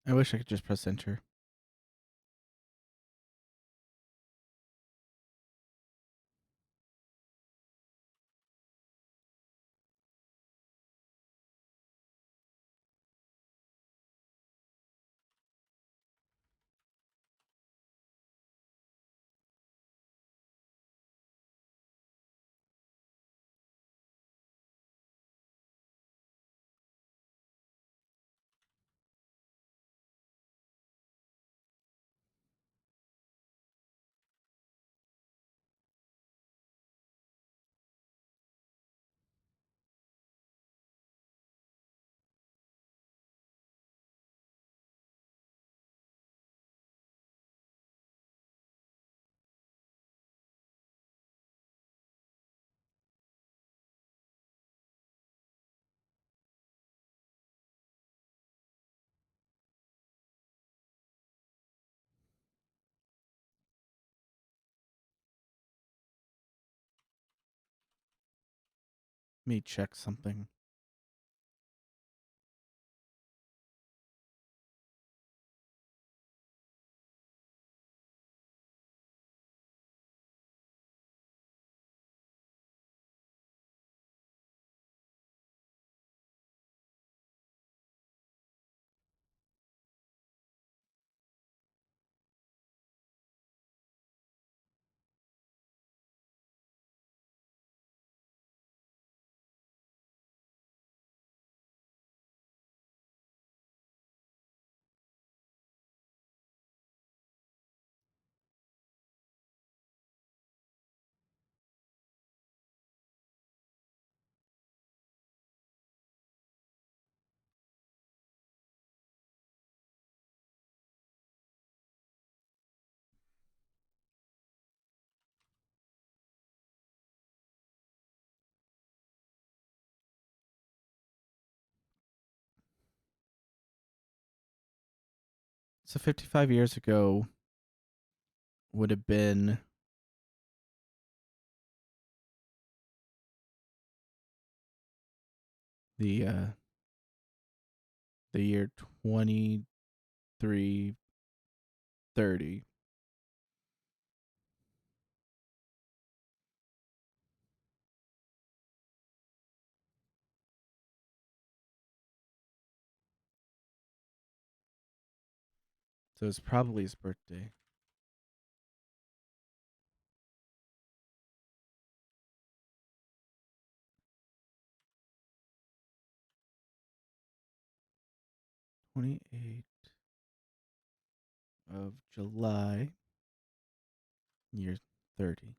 I wish I could just press enter. Let me check something. So 55 years ago would have been the uh the year 2330. So it's probably his birthday. #28 of July, year 30.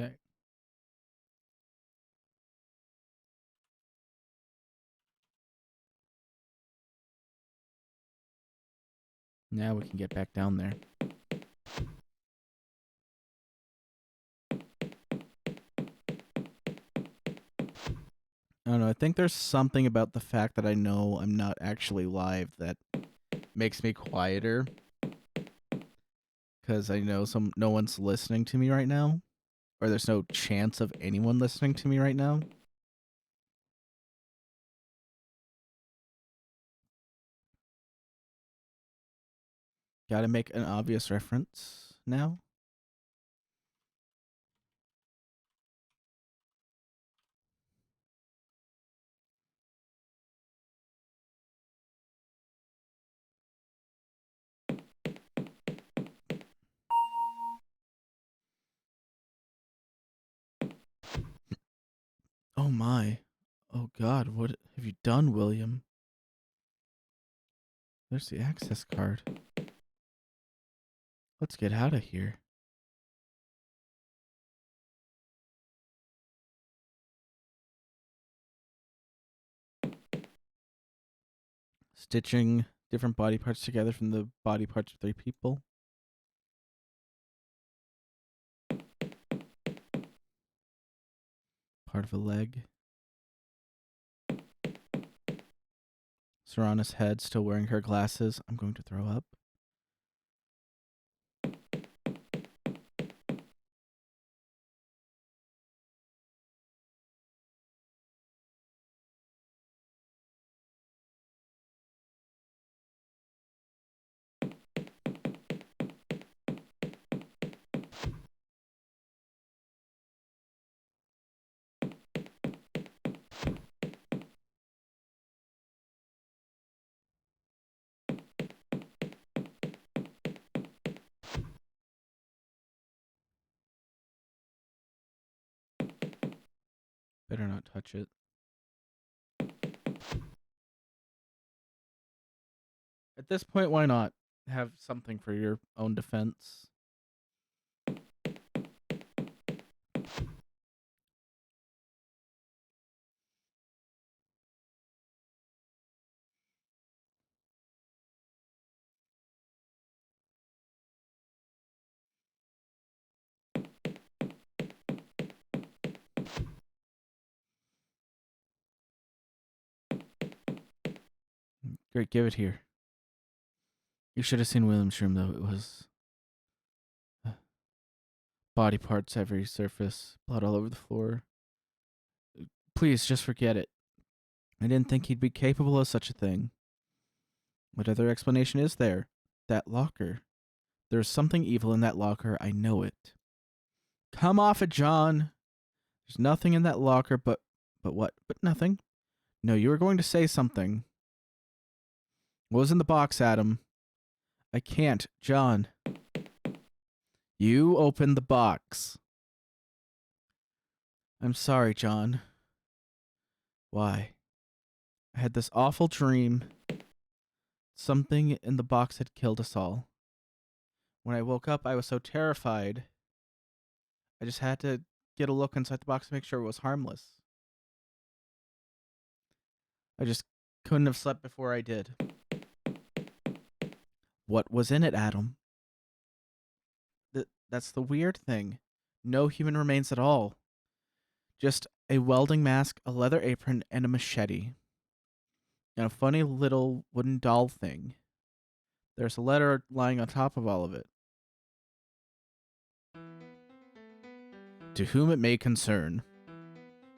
Okay. Now we can get back down there. I don't know. I think there's something about the fact that I know I'm not actually live that makes me quieter, because I know no one's listening to me right now, or there's no chance of anyone listening to me right now. Gotta make an obvious reference now. Oh my. Oh God, what have you done, William? There's the access card. Let's get out of here. Stitching different body parts together from the body parts of 3 people. Part of a leg. Serana's head, still wearing her glasses. I'm going to throw up. Better not touch it. At this point, why not have something for your own defense? Great, give it here. You should have seen William's room, though. It was body parts every surface, blood all over the floor. Please, just forget it. I didn't think he'd be capable of such a thing. What other explanation is there? That locker. There's something evil in that locker, I know it. Come off it, John. There's nothing in that locker but what? But nothing. No, you were going to say something. What was in the box, Adam? I can't, John. You opened the box. I'm sorry, John. Why? I had this awful dream. Something in the box had killed us all. When I woke up, I was so terrified. I just had to get a look inside the box to make sure it was harmless. I just couldn't have slept before I did. What was in it, Adam? That's the weird thing. No human remains at all. Just a welding mask, a leather apron, and a machete. And a funny little wooden doll thing. There's a letter lying on top of all of it. To whom it may concern.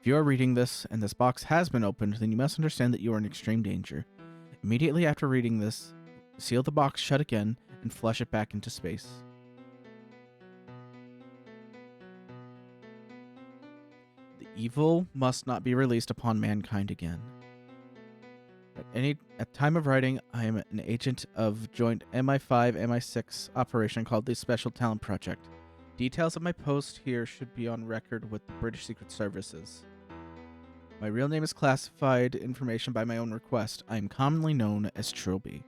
If you are reading this and this box has been opened, then you must understand that you are in extreme danger. Immediately after reading this, seal the box shut again and flush it back into space. The evil must not be released upon mankind again. At time of writing, I am an agent of joint MI5 MI6 operation called the Special Talent Project. Details of my post here should be on record with the British Secret Services. My real name is classified information by my own request. I am commonly known as Trilby.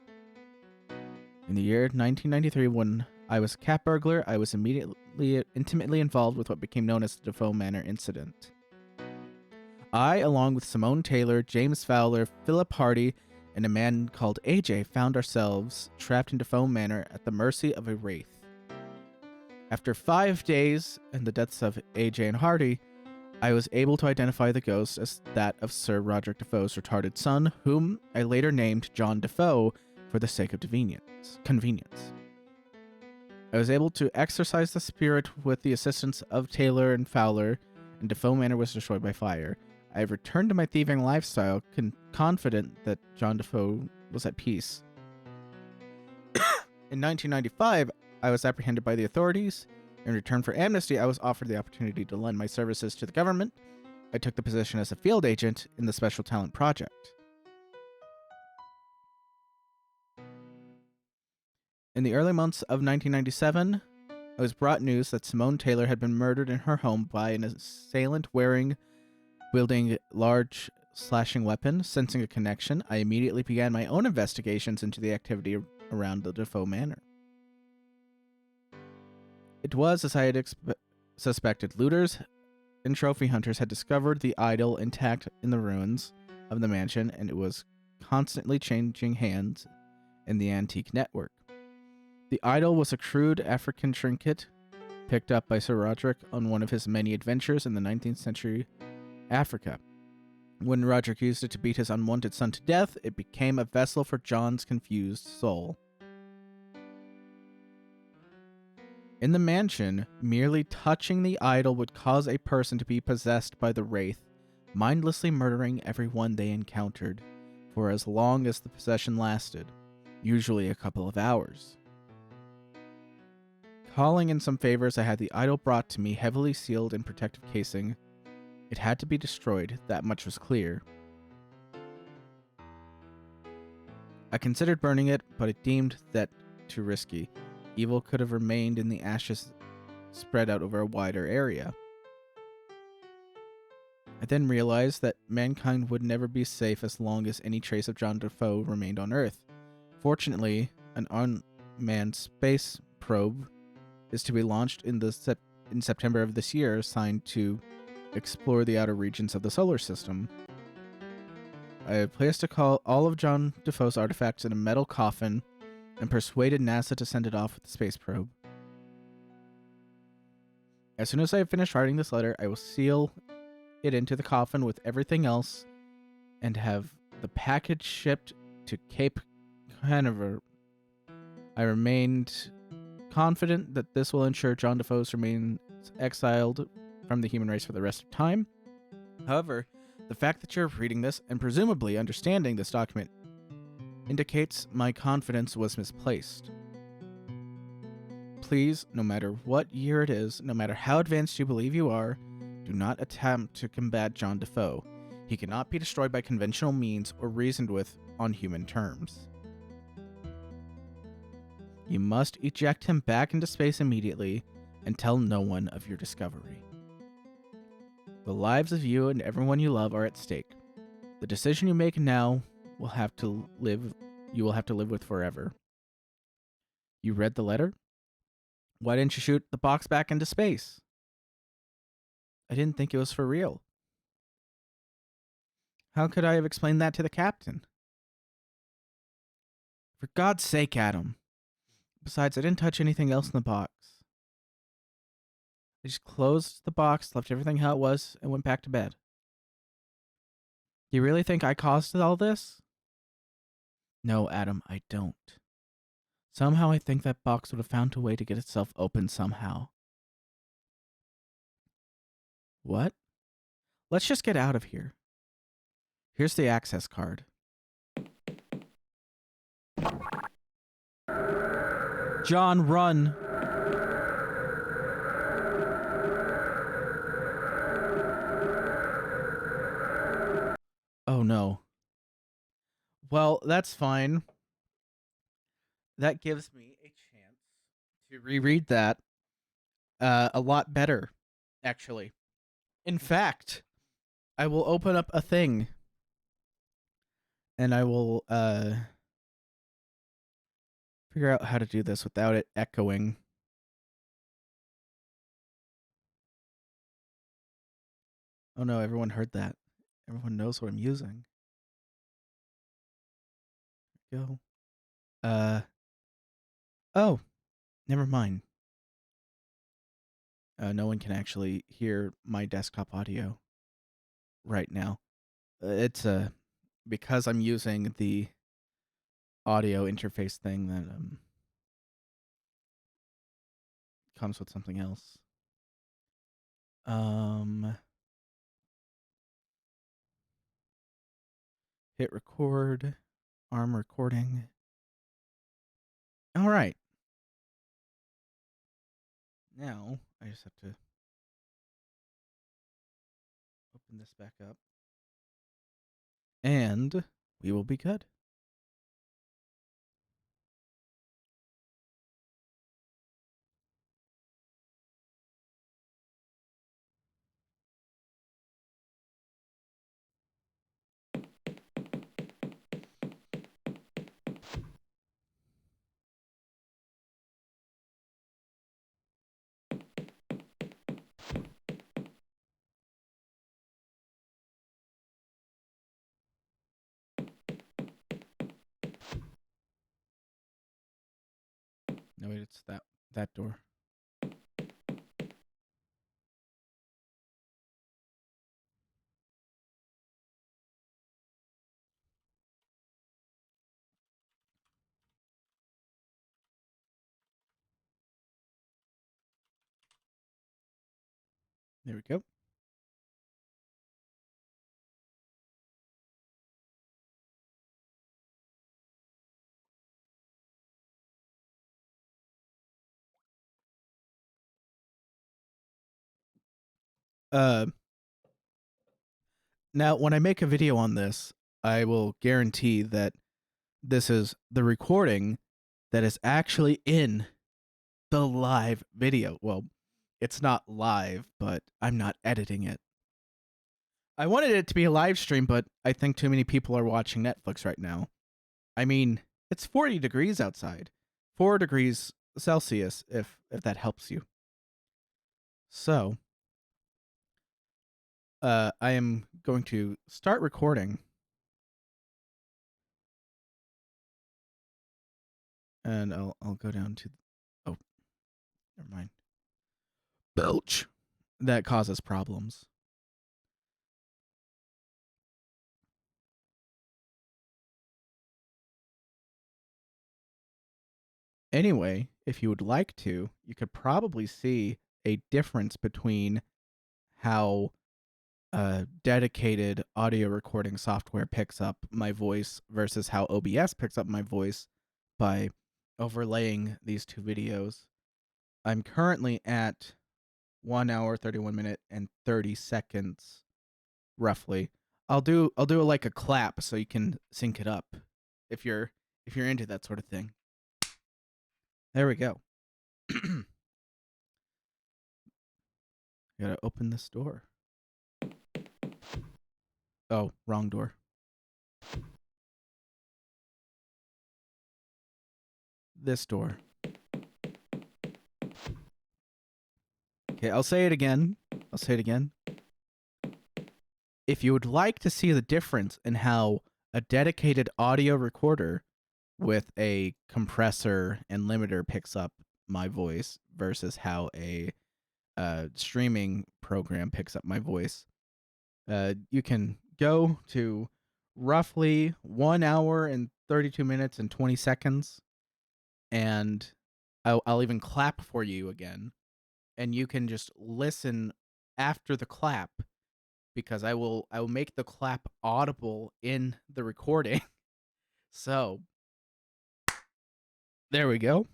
In the year 1993, when I was a cat burglar, I was intimately involved with what became known as the Defoe Manor incident. I, along with Simone Taylor, James Fowler, Philip Hardy, and a man called AJ, found ourselves trapped in Defoe Manor at the mercy of a wraith. After 5 days and the deaths of AJ and Hardy, I was able to identify the ghost as that of Sir Roderick Defoe's retarded son, whom I later named John Defoe for the sake of convenience. I was able to exorcise the spirit with the assistance of Taylor and Fowler, and Defoe Manor was destroyed by fire. I have returned to my thieving lifestyle, confident that John Defoe was at peace. In 1995, I was apprehended by the authorities. In return for amnesty, I was offered the opportunity to lend my services to the government. I took the position as a field agent in the Special Talent Project. In the early months of 1997, I was brought news that Simone Taylor had been murdered in her home by an assailant wielding large slashing weapon. Sensing a connection, I immediately began my own investigations into the activity around the Defoe Manor. It was, as I had suspected, looters and trophy hunters had discovered the idol intact in the ruins of the mansion, and it was constantly changing hands in the antique network. The idol was a crude African trinket picked up by Sir Roderick on one of his many adventures in the 19th century Africa. When Roderick used it to beat his unwanted son to death, it became a vessel for John's confused soul. In the mansion, merely touching the idol would cause a person to be possessed by the wraith, mindlessly murdering everyone they encountered for as long as the possession lasted, usually a couple of hours. Calling in some favors, I had the idol brought to me heavily sealed in protective casing. It had to be destroyed, that much was clear. I considered burning it, but it deemed that too risky. Evil could have remained in the ashes spread out over a wider area. I then realized that mankind would never be safe as long as any trace of John Defoe remained on Earth. Fortunately, an unmanned space probe is to be launched in September of this year, assigned to explore the outer regions of the solar system. I have placed all of John Defoe's artifacts in a metal coffin and persuaded NASA to send it off with the space probe. As soon as I have finished writing this letter, I will seal it into the coffin with everything else and have the package shipped to Cape Canaveral. I remained confident that this will ensure John Defoe remains exiled from the human race for the rest of time. However, the fact that you're reading this and presumably understanding this document indicates my confidence was misplaced. Please, no matter what year it is, no matter how advanced you believe you are, do not attempt to combat John Defoe. He cannot be destroyed by conventional means or reasoned with on human terms. You must eject him back into space immediately and tell no one of your discovery. The lives of you and everyone you love are at stake. The decision you make now you will have to live with forever. You read the letter? Why didn't you shoot the box back into space? I didn't think it was for real. How could I have explained that to the captain? For God's sake, Adam. Besides, I didn't touch anything else in the box. I just closed the box, left everything how it was, and went back to bed. You really think I caused all this? No, Adam, I don't. Somehow I think that box would have found a way to get itself open somehow. What? Let's just get out of here. Here's the access card. John, run! Oh no. Well, that's fine. That gives me a chance to reread that a lot better, actually. In fact, I will open up a thing and I will figure out how to do this without it echoing. Oh no, everyone heard that. Everyone knows what I'm using. Go. Oh, never mind. No one can actually hear my desktop audio right now. It's because I'm using the audio interface thing that comes with something else. Hit record, arm recording. All right. Now I just have to open this back up. And we will be good. No, wait, it's that door. There we go. Now when I make a video on this, I will guarantee that this is the recording that is actually in the live video. Well, it's not live, but I'm not editing it. I wanted it to be a live stream, but I think too many people are watching Netflix right now. I mean, it's 40 degrees outside. 4 degrees Celsius, if that helps you. So, I am going to start recording. And I'll go down to... Oh, never mind. Belch. That causes problems. Anyway, if you would like to, you could probably see a difference between how dedicated audio recording software picks up my voice versus how OBS picks up my voice by overlaying these two videos. I'm currently at 1 hour, 31 minute, and 30 seconds, roughly. I'll do like a clap so you can sync it up if you're into that sort of thing. There we go. Gotta open this door. Oh, wrong door. This door. Okay, I'll say it again. If you would like to see the difference in how a dedicated audio recorder with a compressor and limiter picks up my voice versus how a streaming program picks up my voice, you can go to roughly 1 hour and 32 minutes and 20 seconds, and I'll even clap for you again, and you can just listen after the clap, because I will make the clap audible in the recording. So there we go.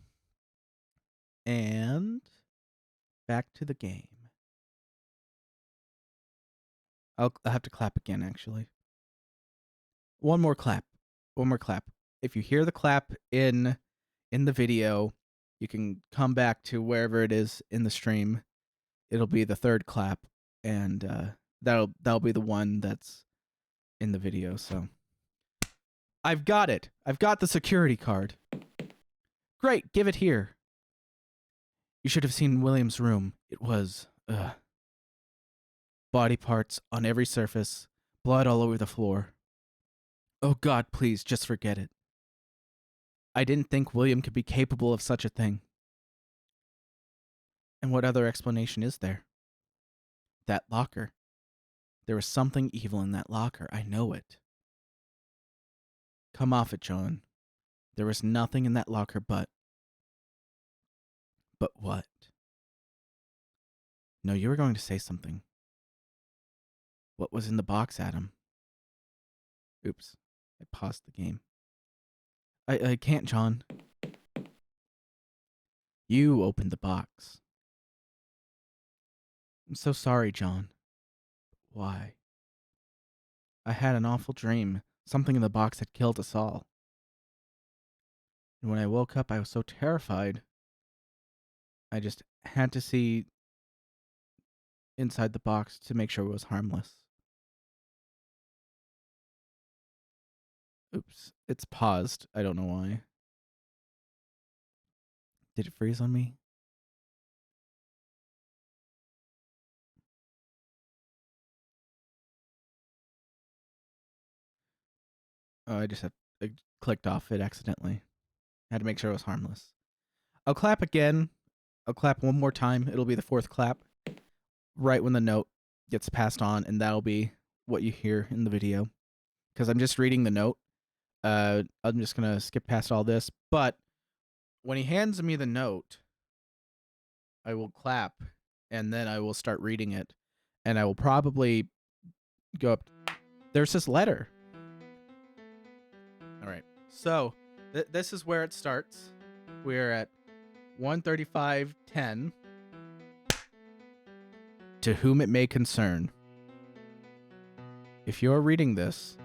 And back to the game. I'll have to clap again, actually. One more clap. If you hear the clap in the video, you can come back to wherever it is in the stream. It'll be the third clap, and that'll be the one that's in the video. So I've got it. I've got the security card. Great, give it here. You should have seen William's room. It was body parts on every surface, blood all over the floor. Oh God, please, just forget it. I didn't think William could be capable of such a thing. And what other explanation is there? That locker. There was something evil in that locker. I know it. Come off it, John. There was nothing in that locker but... But what? No, you were going to say something. What was in the box, Adam? Oops. I paused the game. I can't, John. You opened the box. I'm so sorry, John. Why? I had an awful dream. Something in the box had killed us all. And when I woke up, I was so terrified. I just had to see inside the box to make sure it was harmless. Oops. It's paused. I don't know why. Did it freeze on me? Oh, I clicked off it accidentally. Had to make sure it was harmless. I'll clap again. I'll clap one more time. It'll be the fourth clap. Right when the note gets passed on, and that'll be what you hear in the video. Because I'm just reading the note. I'm just going to skip past all this. But when he hands me the note, I will clap, and then I will start reading it. And I will probably go up. There's this letter. All right. So this is where it starts. We're at 135:10. To whom it may concern. If you're reading this,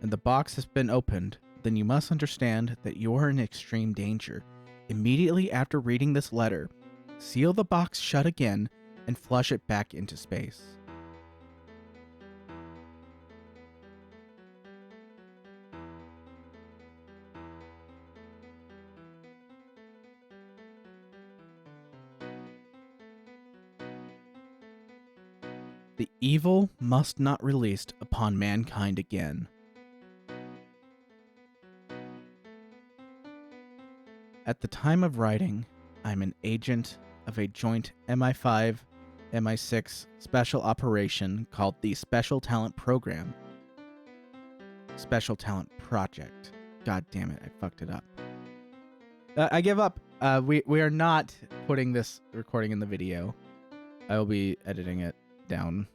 and the box has been opened, then you must understand that you are in extreme danger. Immediately after reading this letter, seal the box shut again and flush it back into space. The evil must not released upon mankind again. At the time of writing, I'm an agent of a joint MI5, MI6 special operation called the Special Talent Program. Special Talent Project. God damn it, I fucked it up. I give up. We are not putting this recording in the video. I will be editing it down,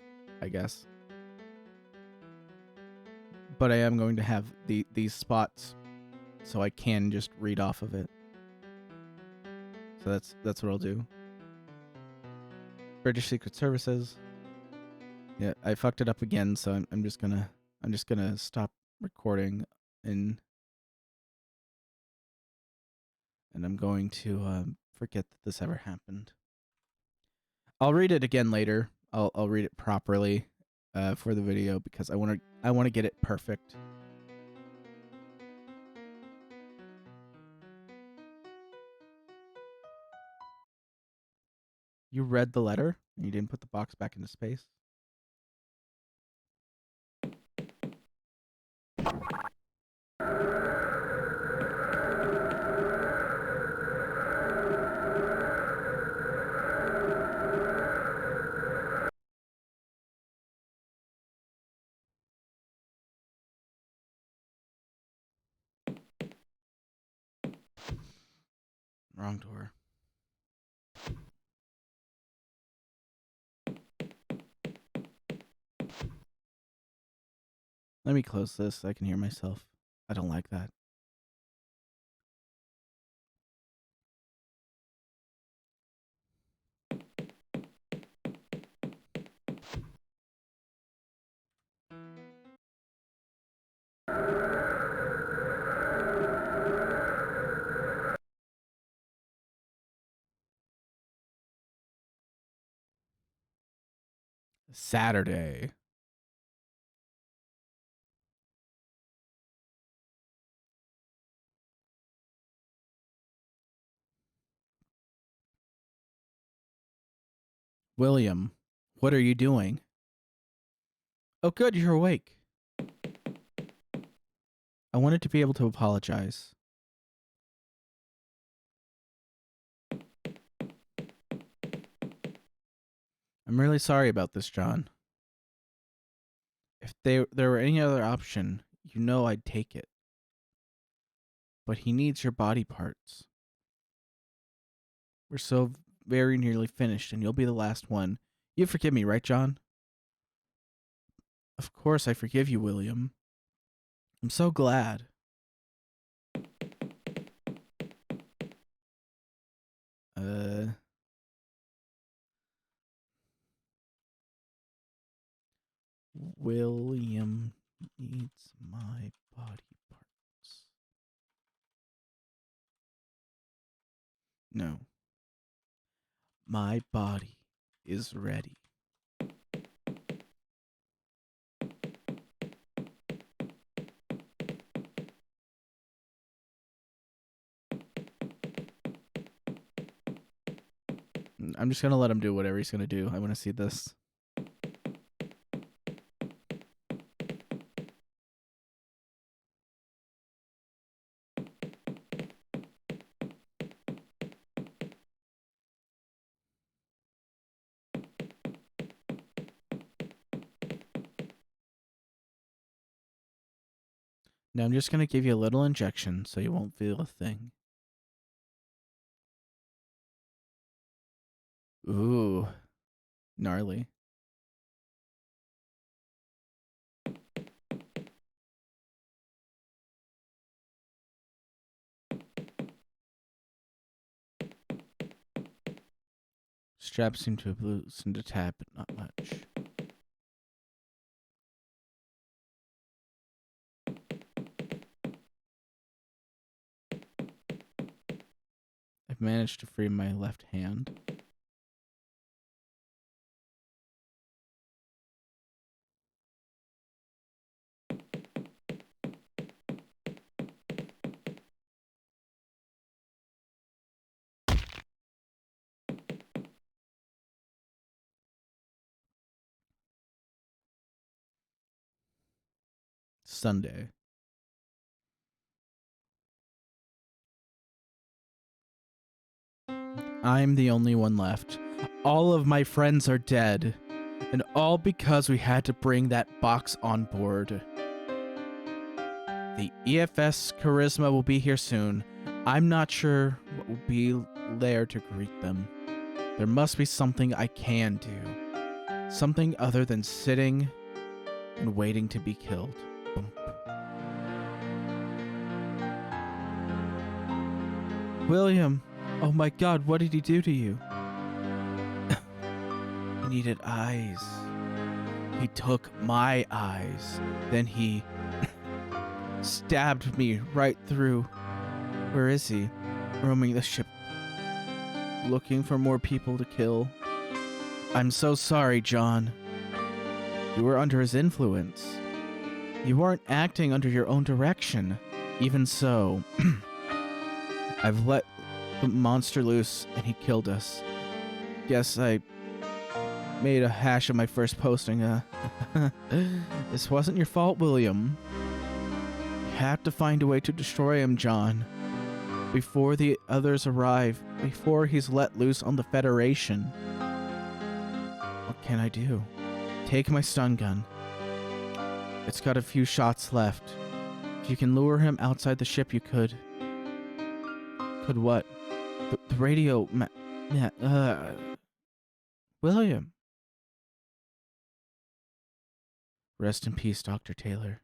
I guess. But I am going to have these spots so I can just read off of it. So that's what I'll do. British Secret Services. Yeah, I fucked it up again, so I'm just gonna stop recording and I'm going to forget that this ever happened. I'll read it again later. I'll read it properly for the video because I want to get it perfect. You read the letter and you didn't put the box back into space? Wrong door. Let me close this. I can hear myself. I don't like that. Saturday. William, what are you doing? Oh, good, you're awake. I wanted to be able to apologize. I'm really sorry about this, John. If there were any other option, you know I'd take it. But he needs your body parts. We're so very nearly finished, and you'll be the last one. You forgive me, right, John? Of course I forgive you, William. I'm so glad. William needs my body parts. No. My body is ready. I'm just going to let him do whatever he's going to do. I want to see this. Now I'm just going to give you a little injection so you won't feel a thing. Ooh. Gnarly. Straps seem to have loosened a tad, but not much. I've managed to free my left hand. Sunday. I'm the only one left. All of my friends are dead. And all because we had to bring that box on board. The EFS Charisma will be here soon. I'm not sure what will be there to greet them. There must be something I can do. Something other than sitting and waiting to be killed. Boom. William! Oh my god, what did he do to you? He needed eyes. He took my eyes. Then he stabbed me right through. Where is he? Roaming the ship, looking for more people to kill. I'm so sorry, John. You were under his influence. You weren't acting under your own direction. Even so, I've let the monster loose and he killed us. Guess I made a hash of my first posting. This wasn't your fault, William. You had to find a way to destroy him, John. Before the others arrive, before he's let loose on the Federation. What can I do? Take my stun gun. It's got a few shots left. If you can lure him outside the ship, you could. Could what? The radio... William. Rest in peace, Dr. Taylor.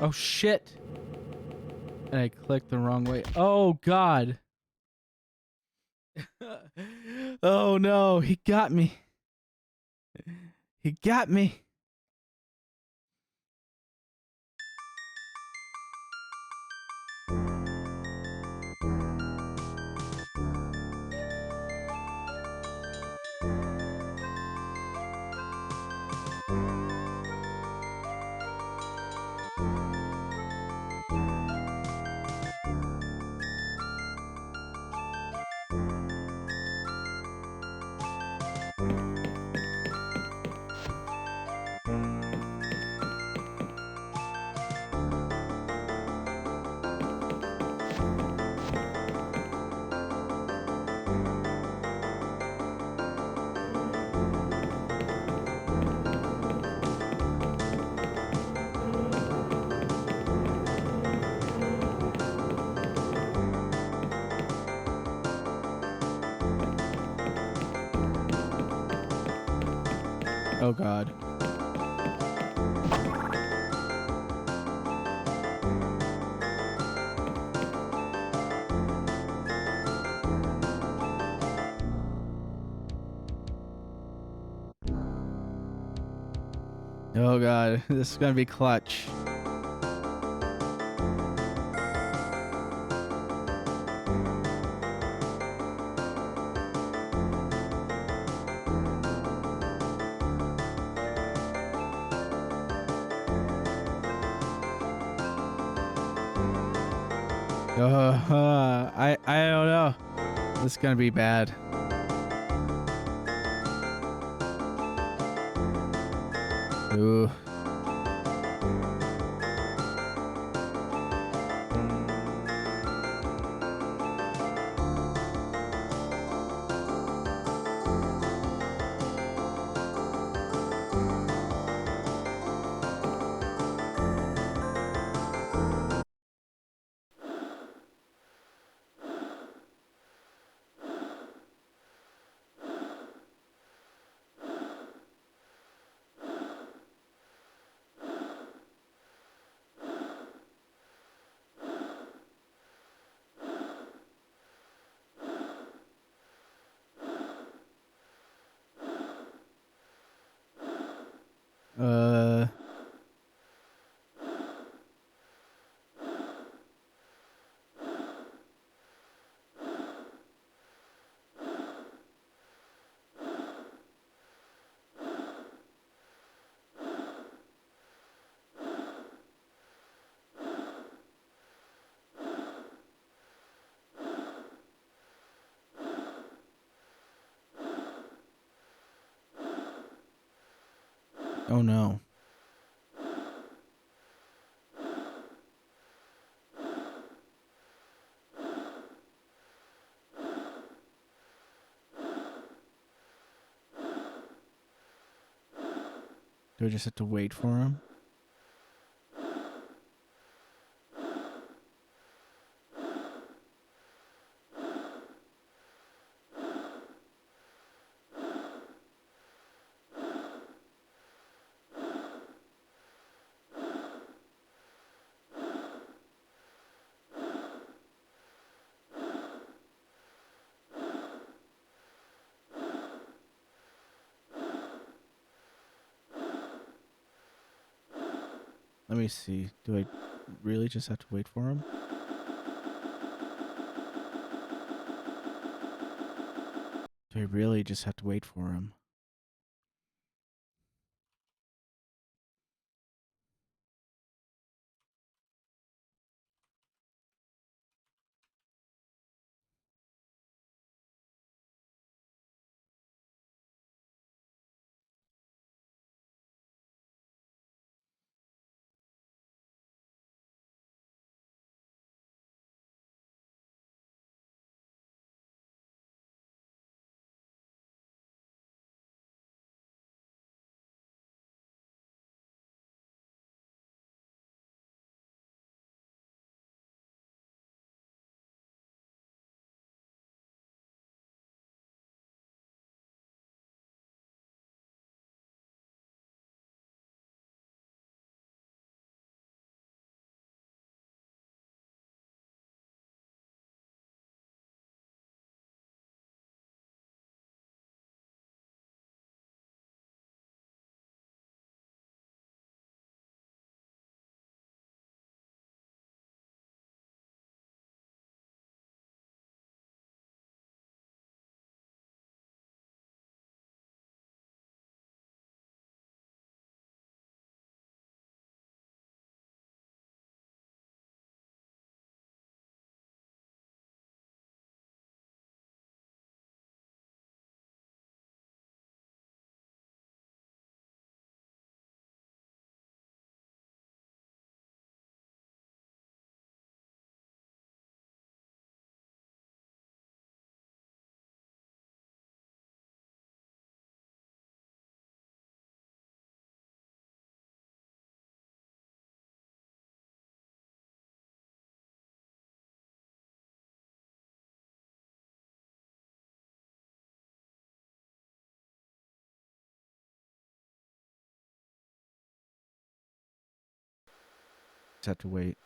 Oh shit! And I clicked the wrong way. Oh god! Oh no, he got me. He got me. Oh god. Oh god, this is gonna be clutch. I don't know. This is gonna be bad. Ooh. Oh no. Do I just have to wait for him? Let me see. Do I really just have to wait for him? Do I really just have to wait for him? Just have to wait.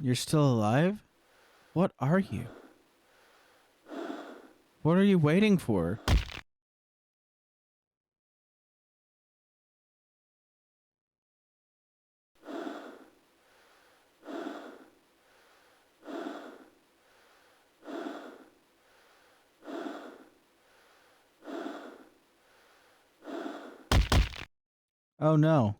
You're still alive? What are you? What are you waiting for? Oh no.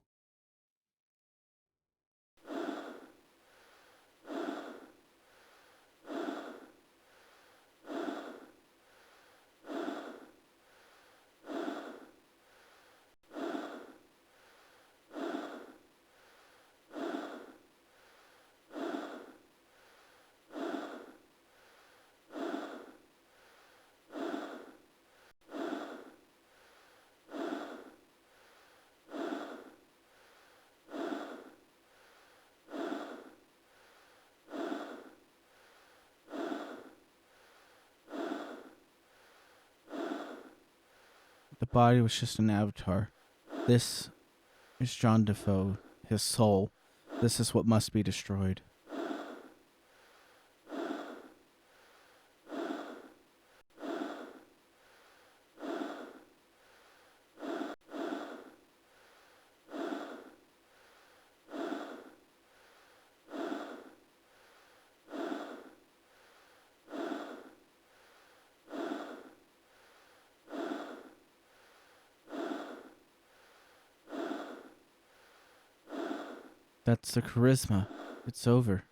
The body was just an avatar. This is John Defoe, his soul. This is what must be destroyed. That's the charisma. It's over.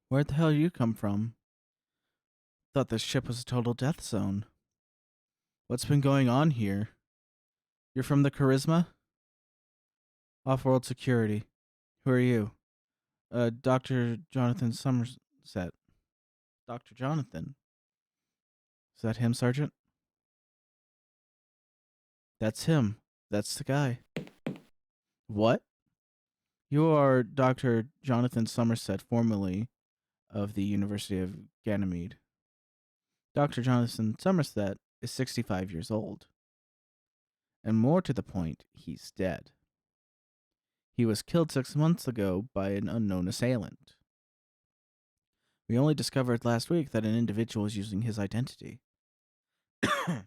Where the hell you come from? Thought this ship was a total death zone. What's been going on here? You're from the Charisma? Off-world security. Who are you? Dr. Jonathan Somerset. Dr. Jonathan? Is that him, Sergeant? That's him. That's the guy. What? You are Dr. Jonathan Somerset, formerly of the University of Ganymede. Dr. Jonathan Somerset is 65 years old. And more to the point, he's dead. He was killed 6 months ago by an unknown assailant. We only discovered last week that an individual is using his identity. I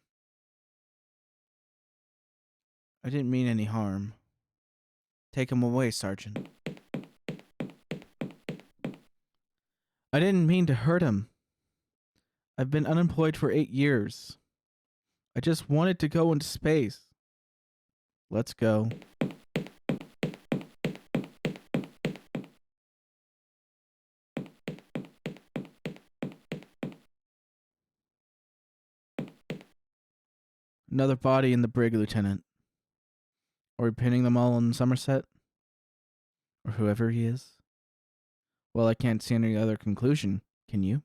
didn't mean any harm. Take him away, Sergeant. I didn't mean to hurt him. I've been unemployed for 8 years. I just wanted to go into space. Let's go. Another body in the brig, Lieutenant. Are we pinning them all on Somerset? Or whoever he is? Well, I can't see any other conclusion. Can you?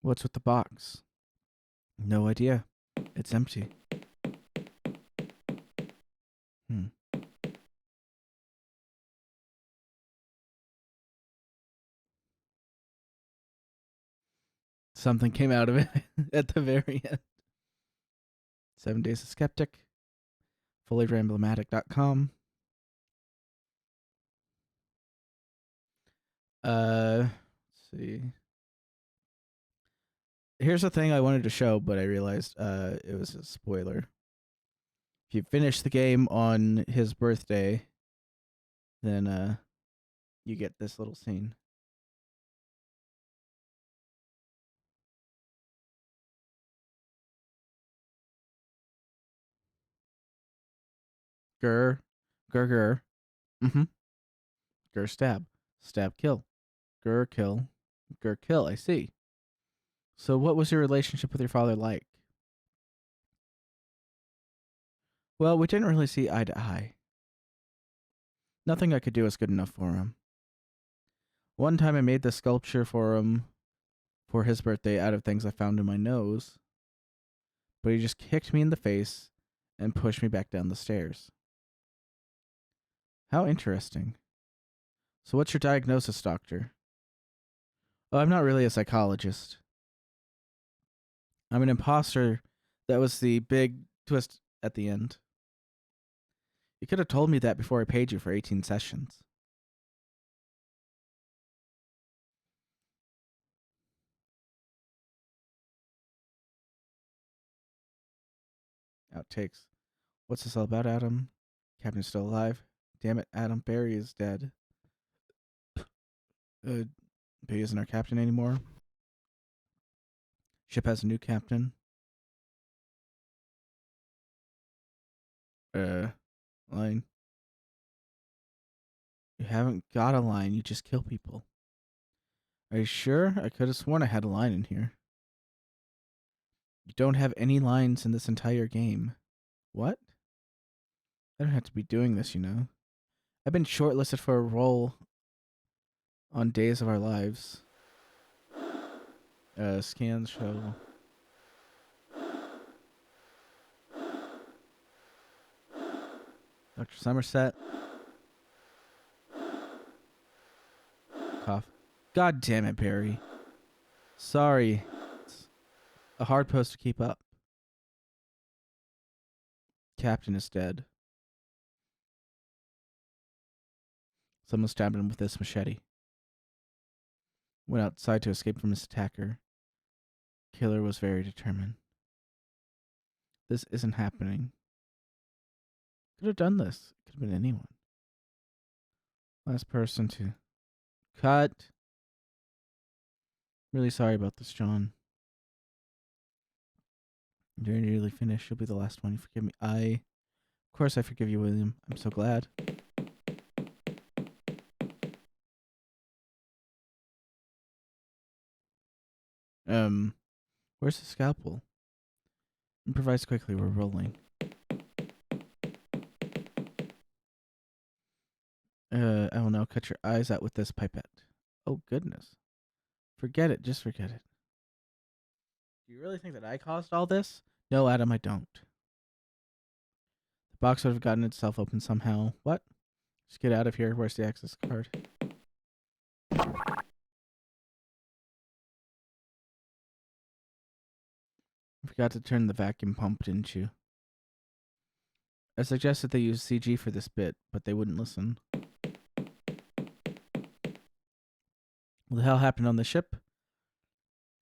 What's with the box? No idea. It's empty. Something came out of it at the very end. 7 Days of Skeptic. FullyRamblematic.com. Let's see. Here's the thing I wanted to show, but I realized it was a spoiler. If you finish the game on his birthday, then you get this little scene. Gur. Gur gur. Mm-hmm. Gur stab. Stab kill. Gur kill. Gur kill. I see. So what was your relationship with your father like? Well, we didn't really see eye to eye. Nothing I could do was good enough for him. One time I made the sculpture for him for his birthday out of things I found in my nose, but he just kicked me in the face and pushed me back down the stairs. How interesting. So what's your diagnosis, doctor? Oh, I'm not really a psychologist. I'm an imposter. That was the big twist at the end. You could have told me that before I paid you for 18 sessions. Outtakes. What's this all about, Adam? Captain's still alive. Damn it, Adam. Barry is dead. Barry isn't our captain anymore. Ship has a new captain. Line. You haven't got a line. You just kill people. Are you sure? I could have sworn I had a line in here. You don't have any lines in this entire game. What? I don't have to be doing this, you know. I've been shortlisted for a role on Days of Our Lives. Scans show. Dr. Somerset. Cough. God damn it, Barry. Sorry. It's a hard post to keep up. Captain is dead. Someone stabbed him with this machete. Went outside to escape from his attacker. Killer was very determined. This isn't happening. Could have done this. Could have been anyone. Last person to cut. Really sorry about this, John. You're nearly finished. You'll be the last one. You forgive me. Of course I forgive you, William. I'm so glad. Where's the scalpel? Improvise quickly, we're rolling. I will now cut your eyes out with this pipette. Oh, goodness. Forget it. Just forget it. Do you really think that I caused all this? No, Adam, I don't. The box would have gotten itself open somehow. What? Just get out of here. Where's the access card? I forgot to turn the vacuum pump, didn't you? I suggested they use CG for this bit, but they wouldn't listen. What the hell happened on the ship?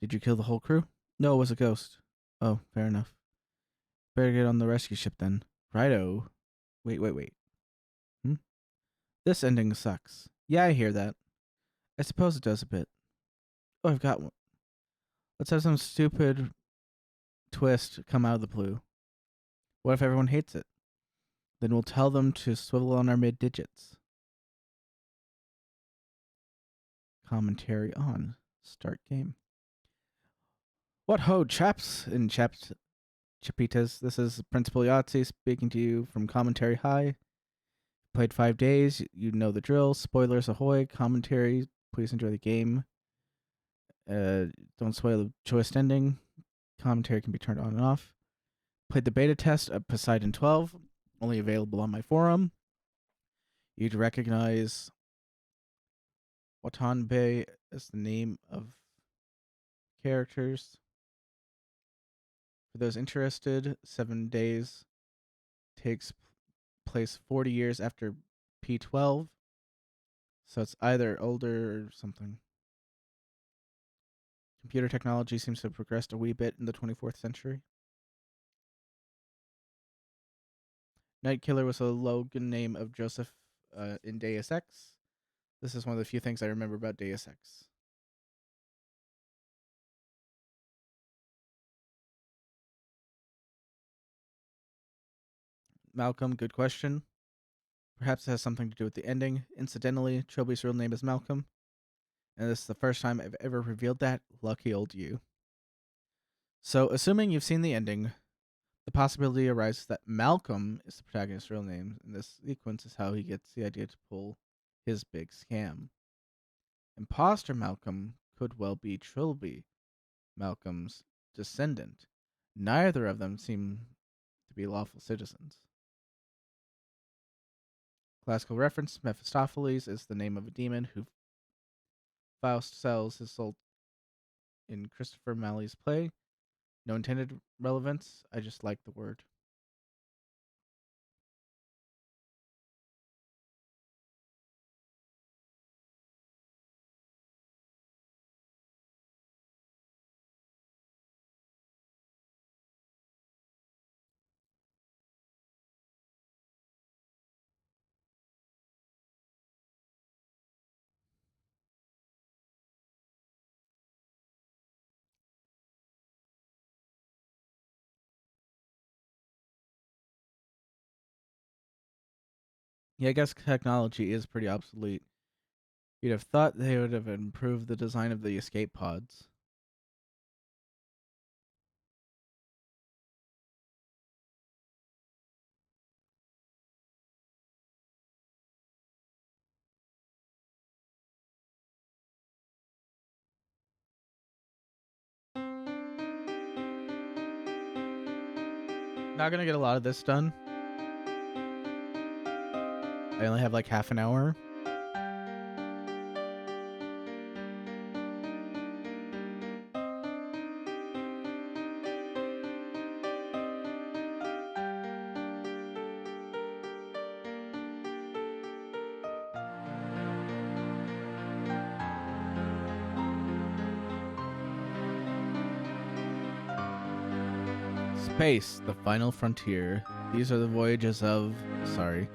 Did you kill the whole crew? No, it was a ghost. Oh, fair enough. Better get on the rescue ship then. Righto. Wait. This ending sucks. Yeah, I hear that. I suppose it does a bit. Oh, I've got one. Let's have some stupid twist come out of the blue. What if everyone hates it? Then we'll tell them to swivel on our mid digits. Commentary on. Start game. What ho, chaps and chapitas. This is Principal Yahtzee speaking to you from Commentary High. Played 5 days. You know the drill. Spoilers ahoy. Commentary. Please enjoy the game. Don't spoil the twist ending. Commentary can be turned on and off. Played the beta test of Poseidon 12. Only available on my forum. You'd recognize Watanbe as the name of characters. For those interested, 7 days takes place 40 years after P12. So it's either older or something. Computer technology seems to have progressed a wee bit in the 24th century. Night Killer was a Logan name of Joseph in Deus Ex. This is one of the few things I remember about Deus Ex. Malcolm, good question. Perhaps it has something to do with the ending. Incidentally, Trilby's real name is Malcolm, and this is the first time I've ever revealed that. Lucky old you. So, assuming you've seen the ending, the possibility arises that Malcolm is the protagonist's real name, and this sequence is how he gets the idea to pull his big scam. Imposter Malcolm could well be Trilby, Malcolm's descendant. Neither of them seem to be lawful citizens. Classical reference: Mephistopheles is the name of a demon who Faust sells his soul in Christopher Malley's play. No intended relevance, I just like the word. Yeah, I guess technology is pretty obsolete. You'd have thought they would have improved the design of the escape pods. Not gonna get a lot of this done. I only have like half an hour. Space, the final frontier. These are the voyages of... Sorry.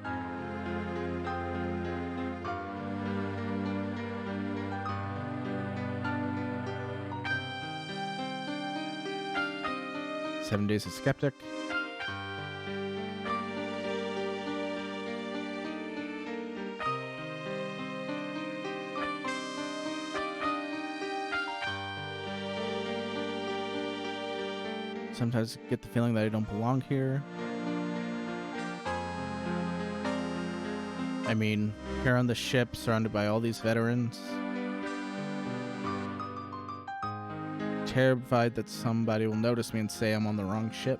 "7 Days of Skeptic." Sometimes get the feeling that I don't belong here. I mean, here on the ship, surrounded by all these veterans. Terrified that somebody will notice me and say I'm on the wrong ship.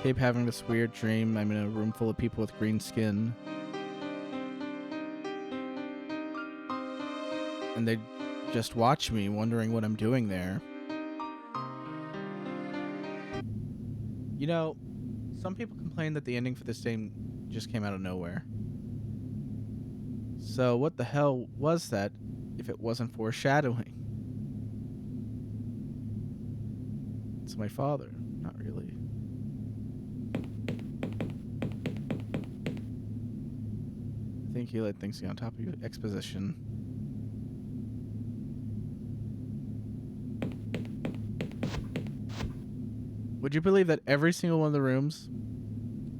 Keep having this weird dream. I'm in a room full of people with green skin. And they just watch me, wondering what I'm doing there. You know, some people complain that the ending for this game just came out of nowhere. So what the hell was that if it wasn't foreshadowing? It's my father. Not really. I think you let things get on top of you. Exposition. Would you believe that every single one of the rooms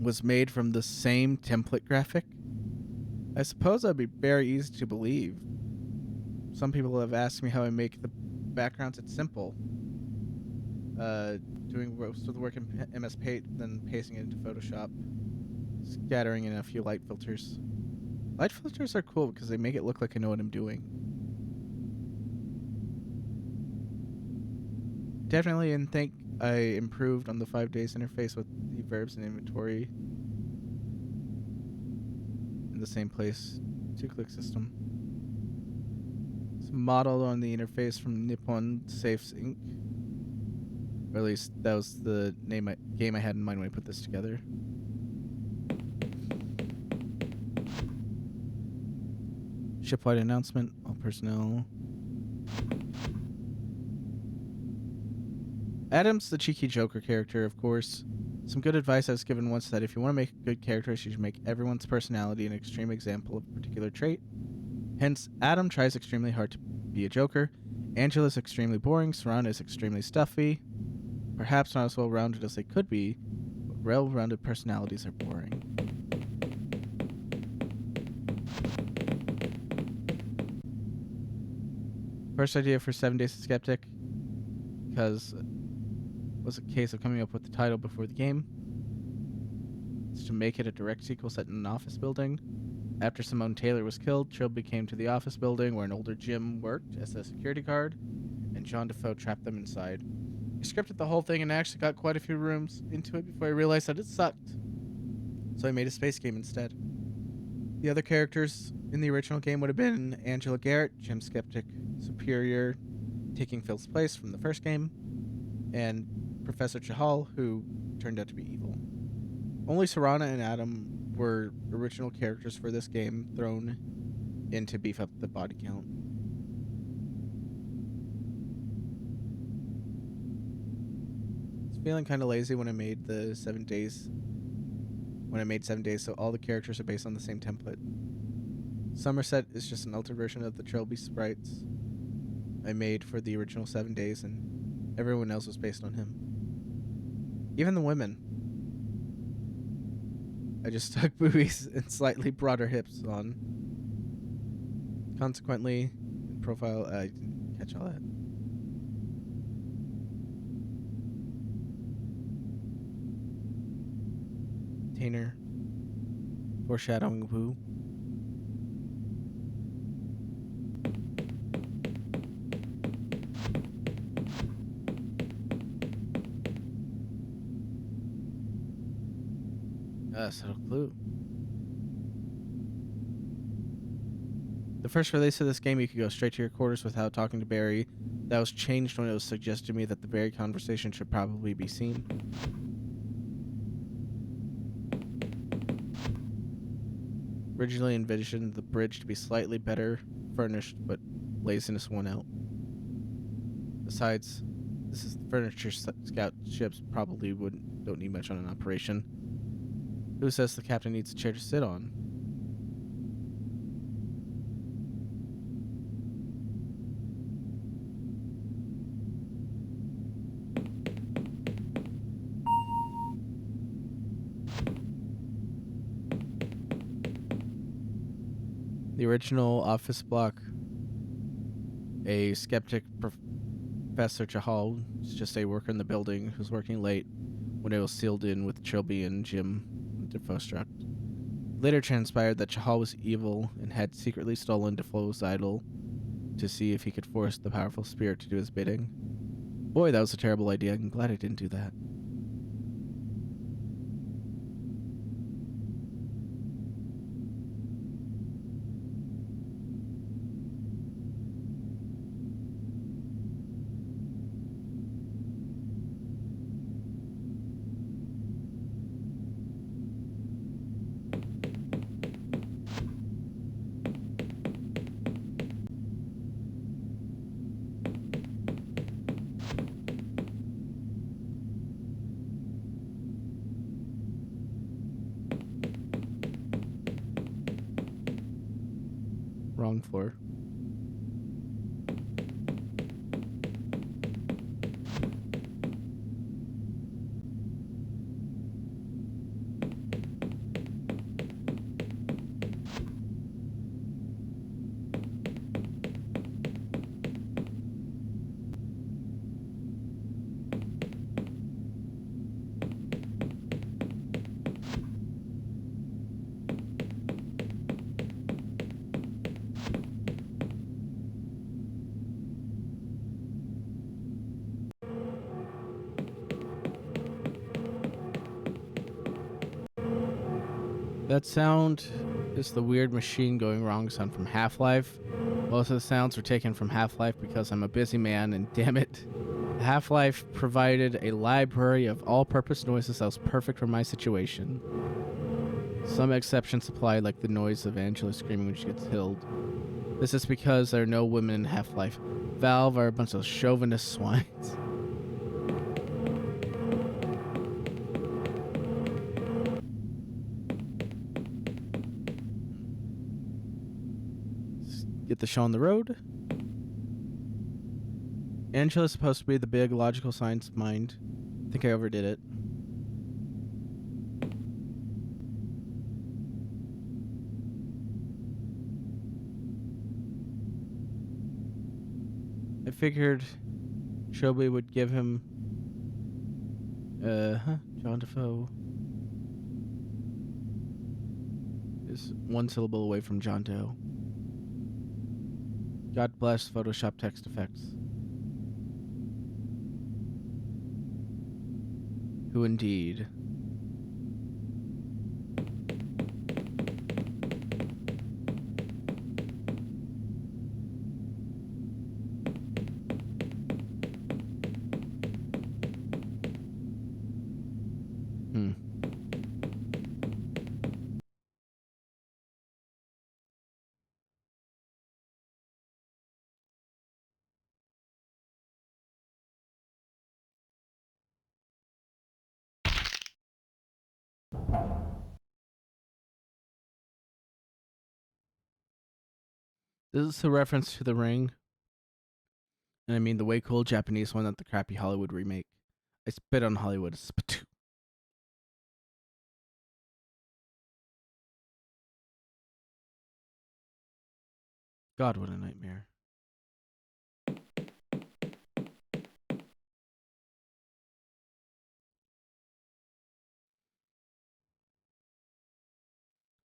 was made from the same template graphic? I suppose that'd be very easy to believe. Some people have asked me how I make the backgrounds. It's simple. Doing most of the work in MS Paint, then pasting it into Photoshop, scattering in a few light filters. Light filters are cool because they make it look like I know what I'm doing. Definitely didn't think I improved on the 5 days interface with the verbs and inventory in the same place. 2-click system. It's modeled on the interface from Nippon Safes Inc. Or at least that was the game I had in mind when I put this together. Shipwide announcement. All personnel. Adam's the cheeky Joker character, of course. Some good advice I was given once that if you want to make a good character, you should make everyone's personality an extreme example of a particular trait. Hence, Adam tries extremely hard to be a Joker. Angela's extremely boring. Saran is extremely stuffy. Perhaps not as well-rounded as they could be. Well-rounded personalities are boring. First idea for 7 Days of Skeptic, because it was a case of coming up with the title before the game. It's to make it a direct sequel set in an office building. After Simone Taylor was killed, Trilby came to the office building where an older Jim worked as a security guard, and John Defoe trapped them inside. He scripted the whole thing and actually got quite a few rooms into it before he realized that it sucked. So he made a space game instead. The other characters in the original game would have been Angela Garrett, Jim Skeptic Superior, taking Phil's place from the first game, and Professor Chahal, who turned out to be evil. Only Serana and Adam were original characters for this game, thrown in to beef up the body count. I was feeling kind of lazy when I made the 7 days. So all the characters are based on the same template. Somerset is just an altered version of the Trilby sprites I made for the original 7 days, and everyone else was based on him. Even the women. I just stuck boobies and slightly broader hips on. Consequently, in profile, I didn't catch all that. Tainer. Foreshadowing woo. Subtle clue. The first release of this game, you could go straight to your quarters without talking to Barry. That was changed when it was suggested to me that the Barry conversation should probably be seen. Originally envisioned the bridge to be slightly better furnished, but laziness won out. Besides, this is the furniture scout ships probably don't need much on an operation. Who says the captain needs a chair to sit on? The original office block, a skeptic Professor Chahal was just a worker in the building who's working late when it was sealed in with Trilby and Jim Defoe struck. Later transpired that Chahal was evil and had secretly stolen Defoe's idol to see if he could force the powerful spirit to do his bidding. Boy, that was a terrible idea. I'm glad I didn't do that. Wrong floor. That sound is the weird machine going wrong sound from Half-Life. Most of the sounds were taken from Half-Life because I'm a busy man, and damn it, Half-Life provided a library of all-purpose noises that was perfect for my situation. Some exceptions apply, like the noise of Angela screaming when she gets killed. This is because there are no women in Half-Life. Valve are a bunch of chauvinist swines. Get the show on the road. Angela's supposed to be the big logical science mind. I think I overdid it. I figured Shobi would give him John Defoe is one syllable away from John Doe. God bless Photoshop text effects. Who indeed? Hmm. This is a reference to The Ring, and I mean the way cool Japanese one, not the crappy Hollywood remake. I spit on Hollywood. Spit. God, what a nightmare.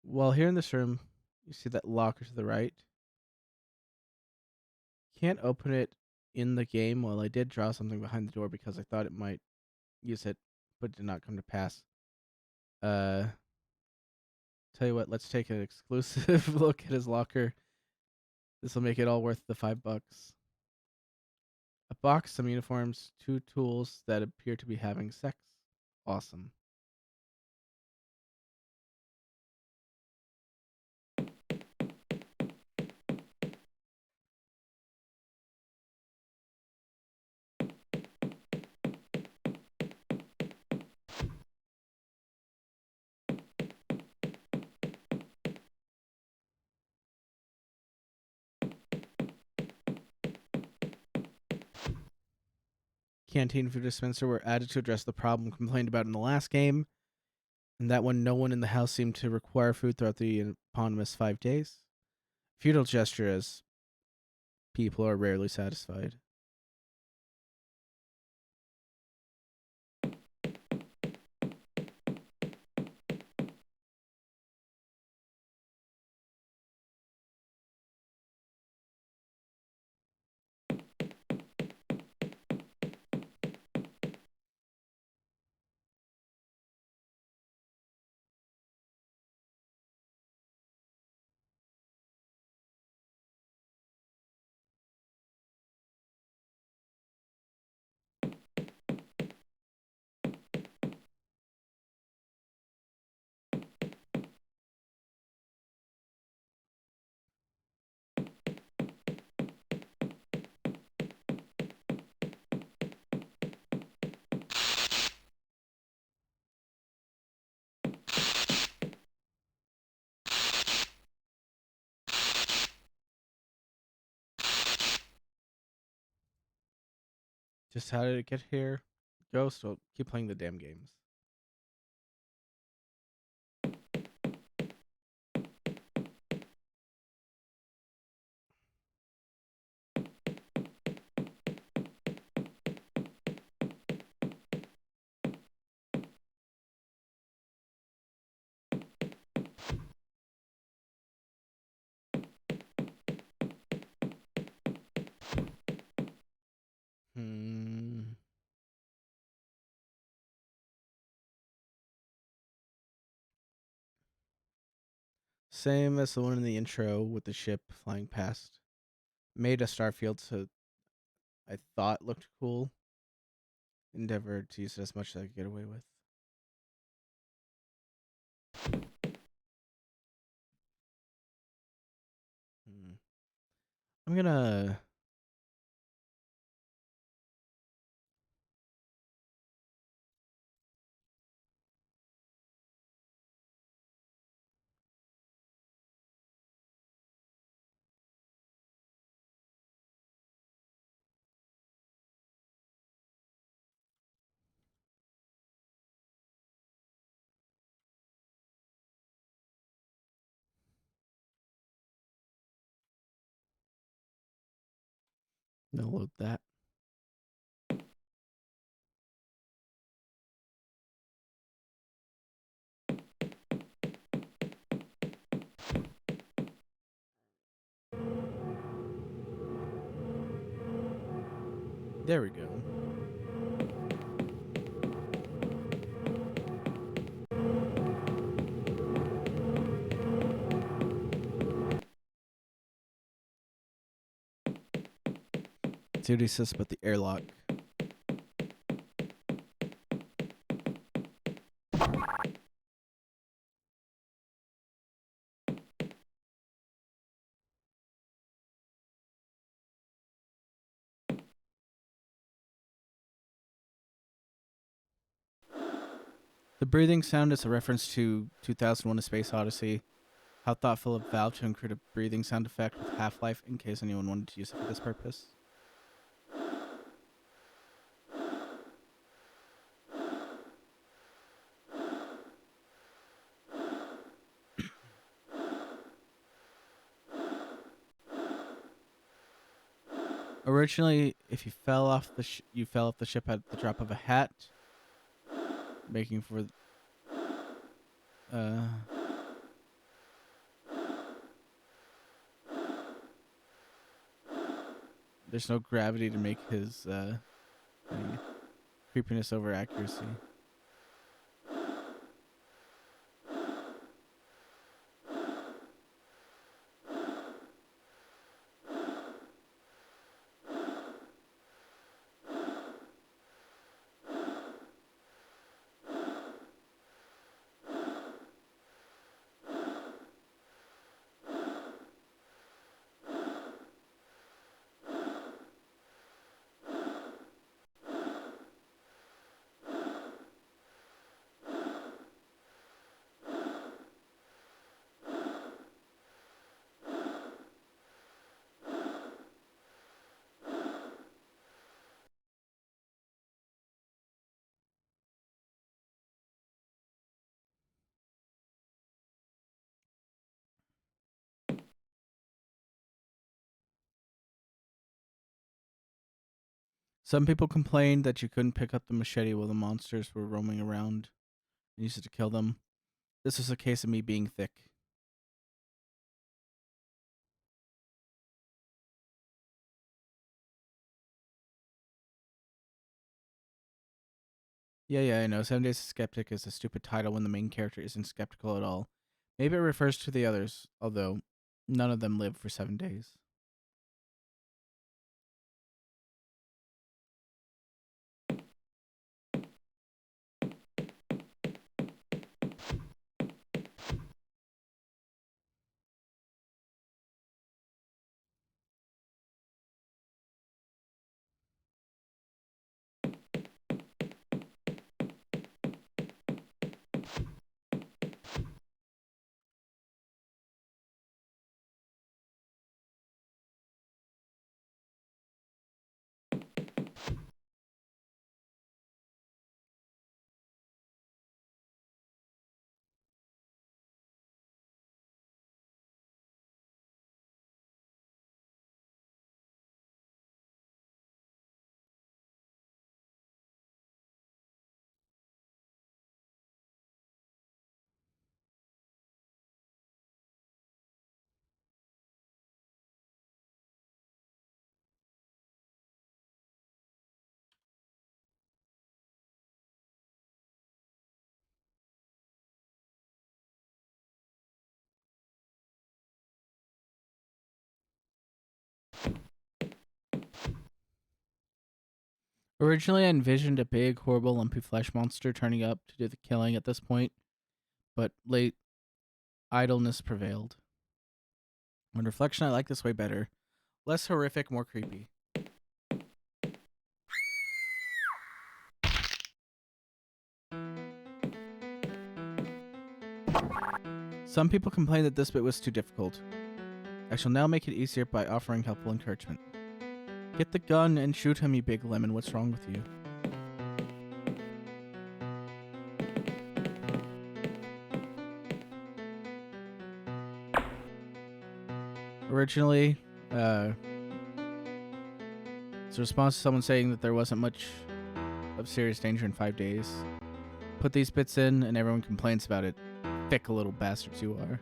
Well, here in this room, you see that locker to the right. Can't open it in the game. Well, I did draw something behind the door because I thought it might use it, but it did not come to pass. Uh, Tell you what, let's take an exclusive look at his locker. This will make it all worth the $5. A box, some uniforms, 2 tools that appear to be having sex. Awesome. Canteen food dispenser were added to address the problem complained about in the last game, and that when no one in the house seemed to require food throughout the eponymous 5 days. Futile gesture as people are rarely satisfied. Just how did it get here? Ghost will keep playing the damn games. Hmm. Same as the one in the intro with the ship flying past. Made a starfield so I thought looked cool. Endeavored to use it as much as I could get away with. Hmm. I'm gonna I'll load that. There we go. Let's see what he says about the airlock. The breathing sound is a reference to 2001: A Space Odyssey. How thoughtful of Valve to include a breathing sound effect with Half-Life in case anyone wanted to use it for this purpose. Originally, if you fell off the ship at the drop of a hat, making for there's no gravity to make his creepiness over accuracy. Some people complained that you couldn't pick up the machete while the monsters were roaming around and use it to kill them. This was a case of me being thick. Yeah, I know. 7 Days of Skeptic is a stupid title when the main character isn't skeptical at all. Maybe it refers to the others, although none of them live for 7 days. Originally, I envisioned a big, horrible, lumpy flesh monster turning up to do the killing at this point, but late idleness prevailed. On reflection, I like this way better. Less horrific, more creepy. Some people complained that this bit was too difficult. I shall now make it easier by offering helpful encouragement. Get the gun and shoot him, you big lemon. What's wrong with you? Originally, It's a response to someone saying that there wasn't much of serious danger in 5 days. Put these bits in, and everyone complains about it. Thick little bastards you are.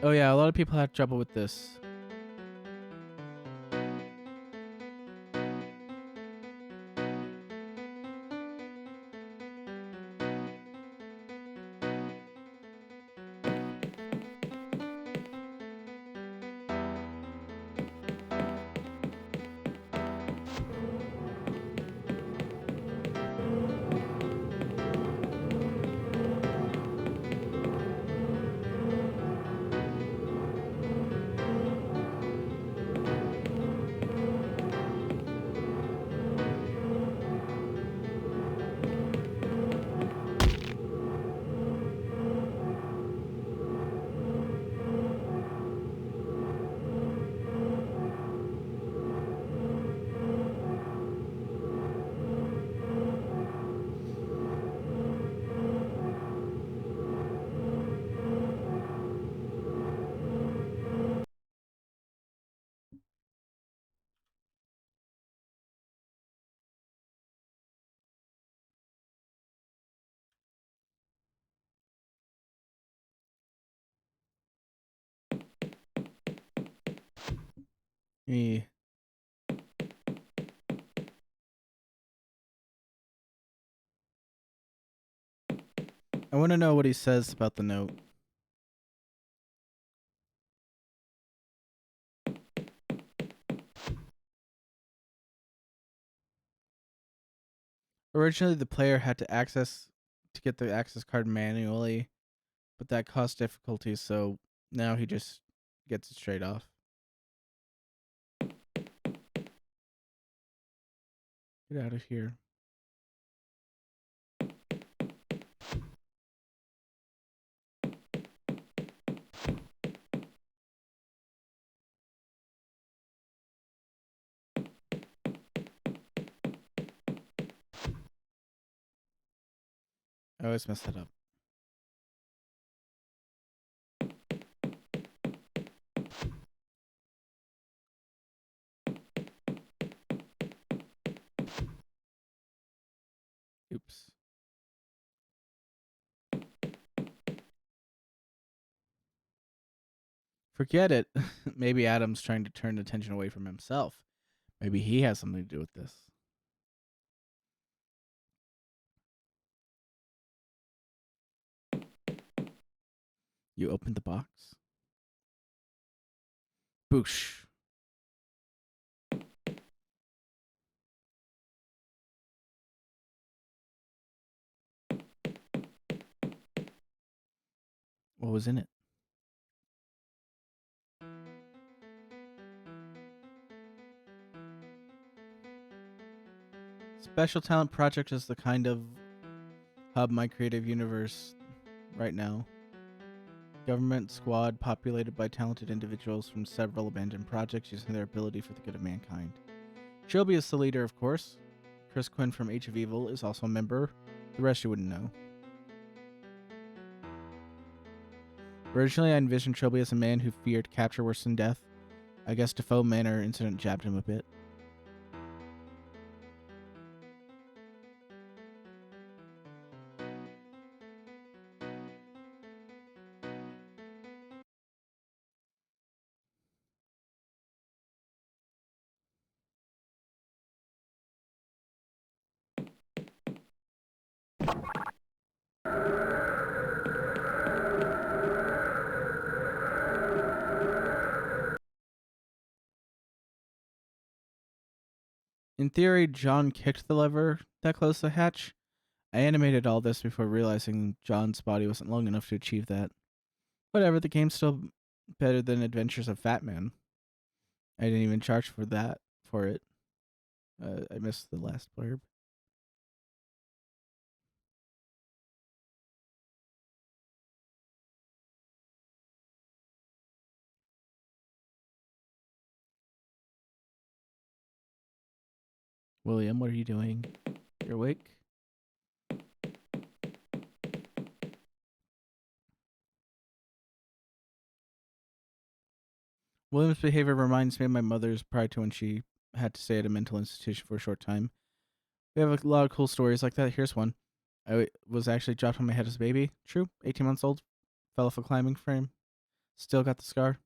Oh yeah, a lot of people have trouble with this. Yeah. I want to know what he says about the note. Originally, the player had to get the access card manually, but that caused difficulties, so now he just gets it straight off. Get out of here. I always mess that up. Oops. Forget it. Maybe Adam's trying to turn attention away from himself. Maybe he has something to do with this. You opened the box. Boosh. What was in it? Special Talent Project is the kind of hub my creative universe right now. Government squad populated by talented individuals from several abandoned projects using their ability for the good of mankind. Shelby is the leader, of course. Chris Quinn from Age of Evil is also a member. The rest you wouldn't know. Originally, I envisioned Shelby as a man who feared capture worse than death. I guess Defoe Manor incident jabbed him a bit. In theory, John kicked the lever that closed the hatch. I animated all this before realizing John's body wasn't long enough to achieve that. Whatever, the game's still better than Adventures of Fat Man. I didn't even charge for it. I missed the last blurb. William, what are you doing? You're awake? William's behavior reminds me of my mother's prior to when she had to stay at a mental institution for a short time. We have a lot of cool stories like that. Here's one. I was actually dropped on my head as a baby. True. 18 months old. Fell off a climbing frame. Still got the scar.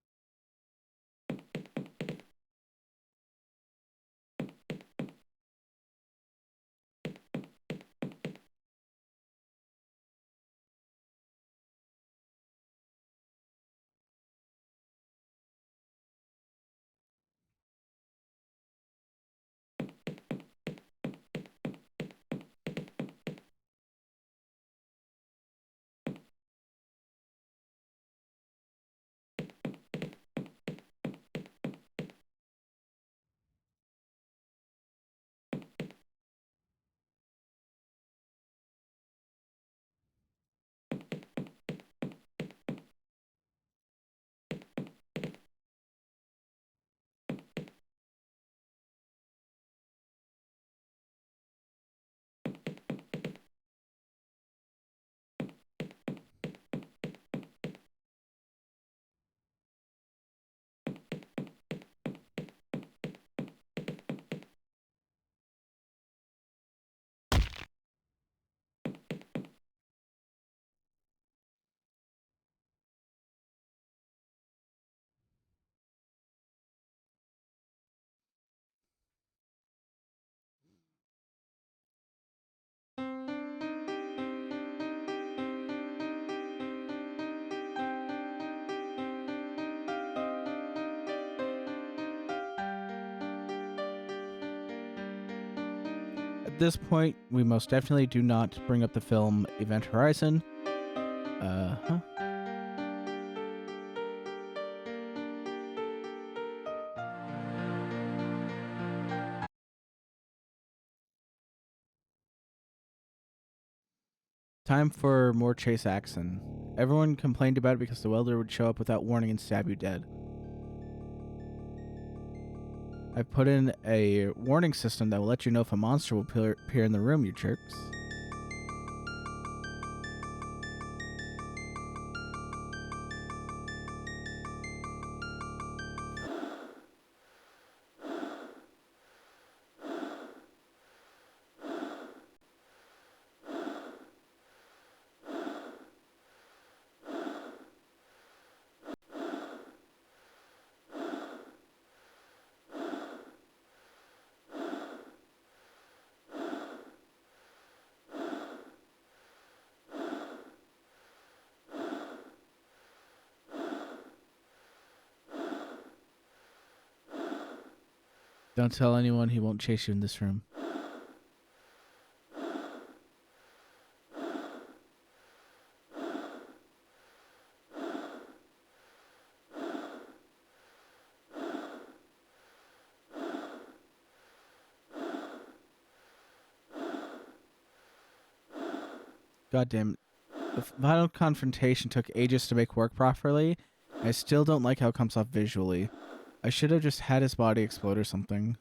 At this point, we most definitely do not bring up the film Event Horizon. Huh? Time for more chase action. Everyone complained about it because the welder would show up without warning and stab you dead. I put in a warning system that will let you know if a monster will appear in the room, you jerks. Don't tell anyone, he won't chase you in this room. God damn it. The final confrontation took ages to make work properly. I still don't like how it comes off visually. I should have just had his body explode or something.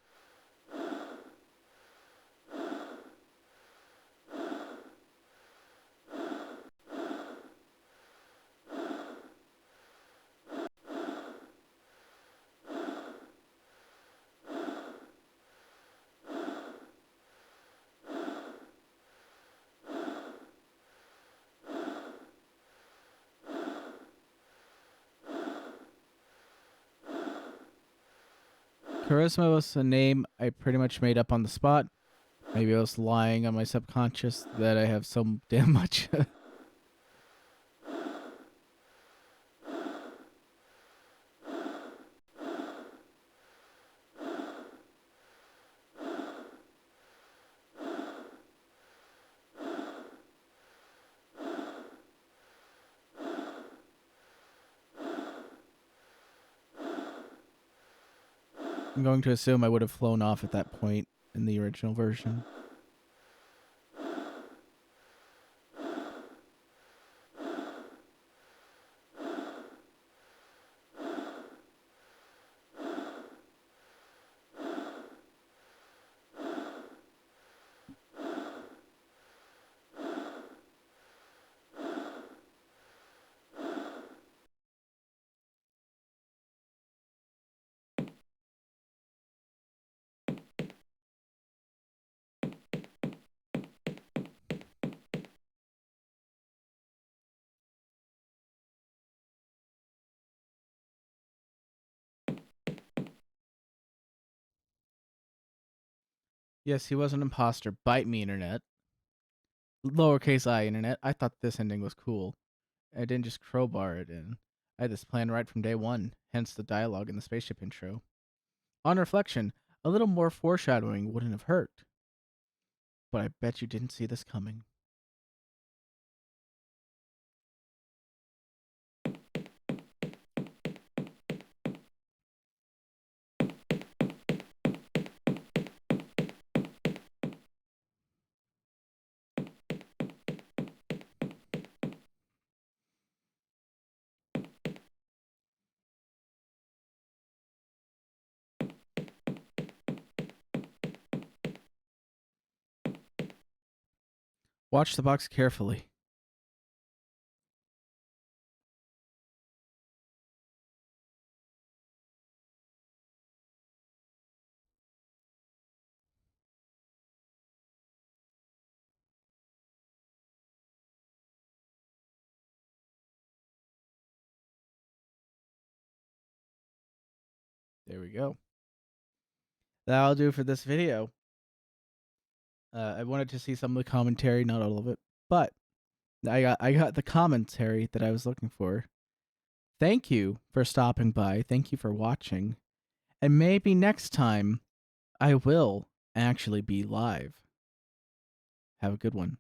Charisma was a name I pretty much made up on the spot. Maybe I was lying on my subconscious that I have so damn much. I'm going to assume I would have flown off at that point in the original version. Yes, he was an imposter. Bite me, internet. Lowercase I, internet. I thought this ending was cool. I didn't just crowbar it in. I had this plan right from day one, hence the dialogue in the spaceship intro. On reflection, a little more foreshadowing wouldn't have hurt. But I bet you didn't see this coming. Watch the box carefully. There we go. That'll do for this video. I wanted to see some of the commentary, not all of it, but I got the commentary that I was looking for. Thank you for stopping by. Thank you for watching. And maybe next time I will actually be live. Have a good one.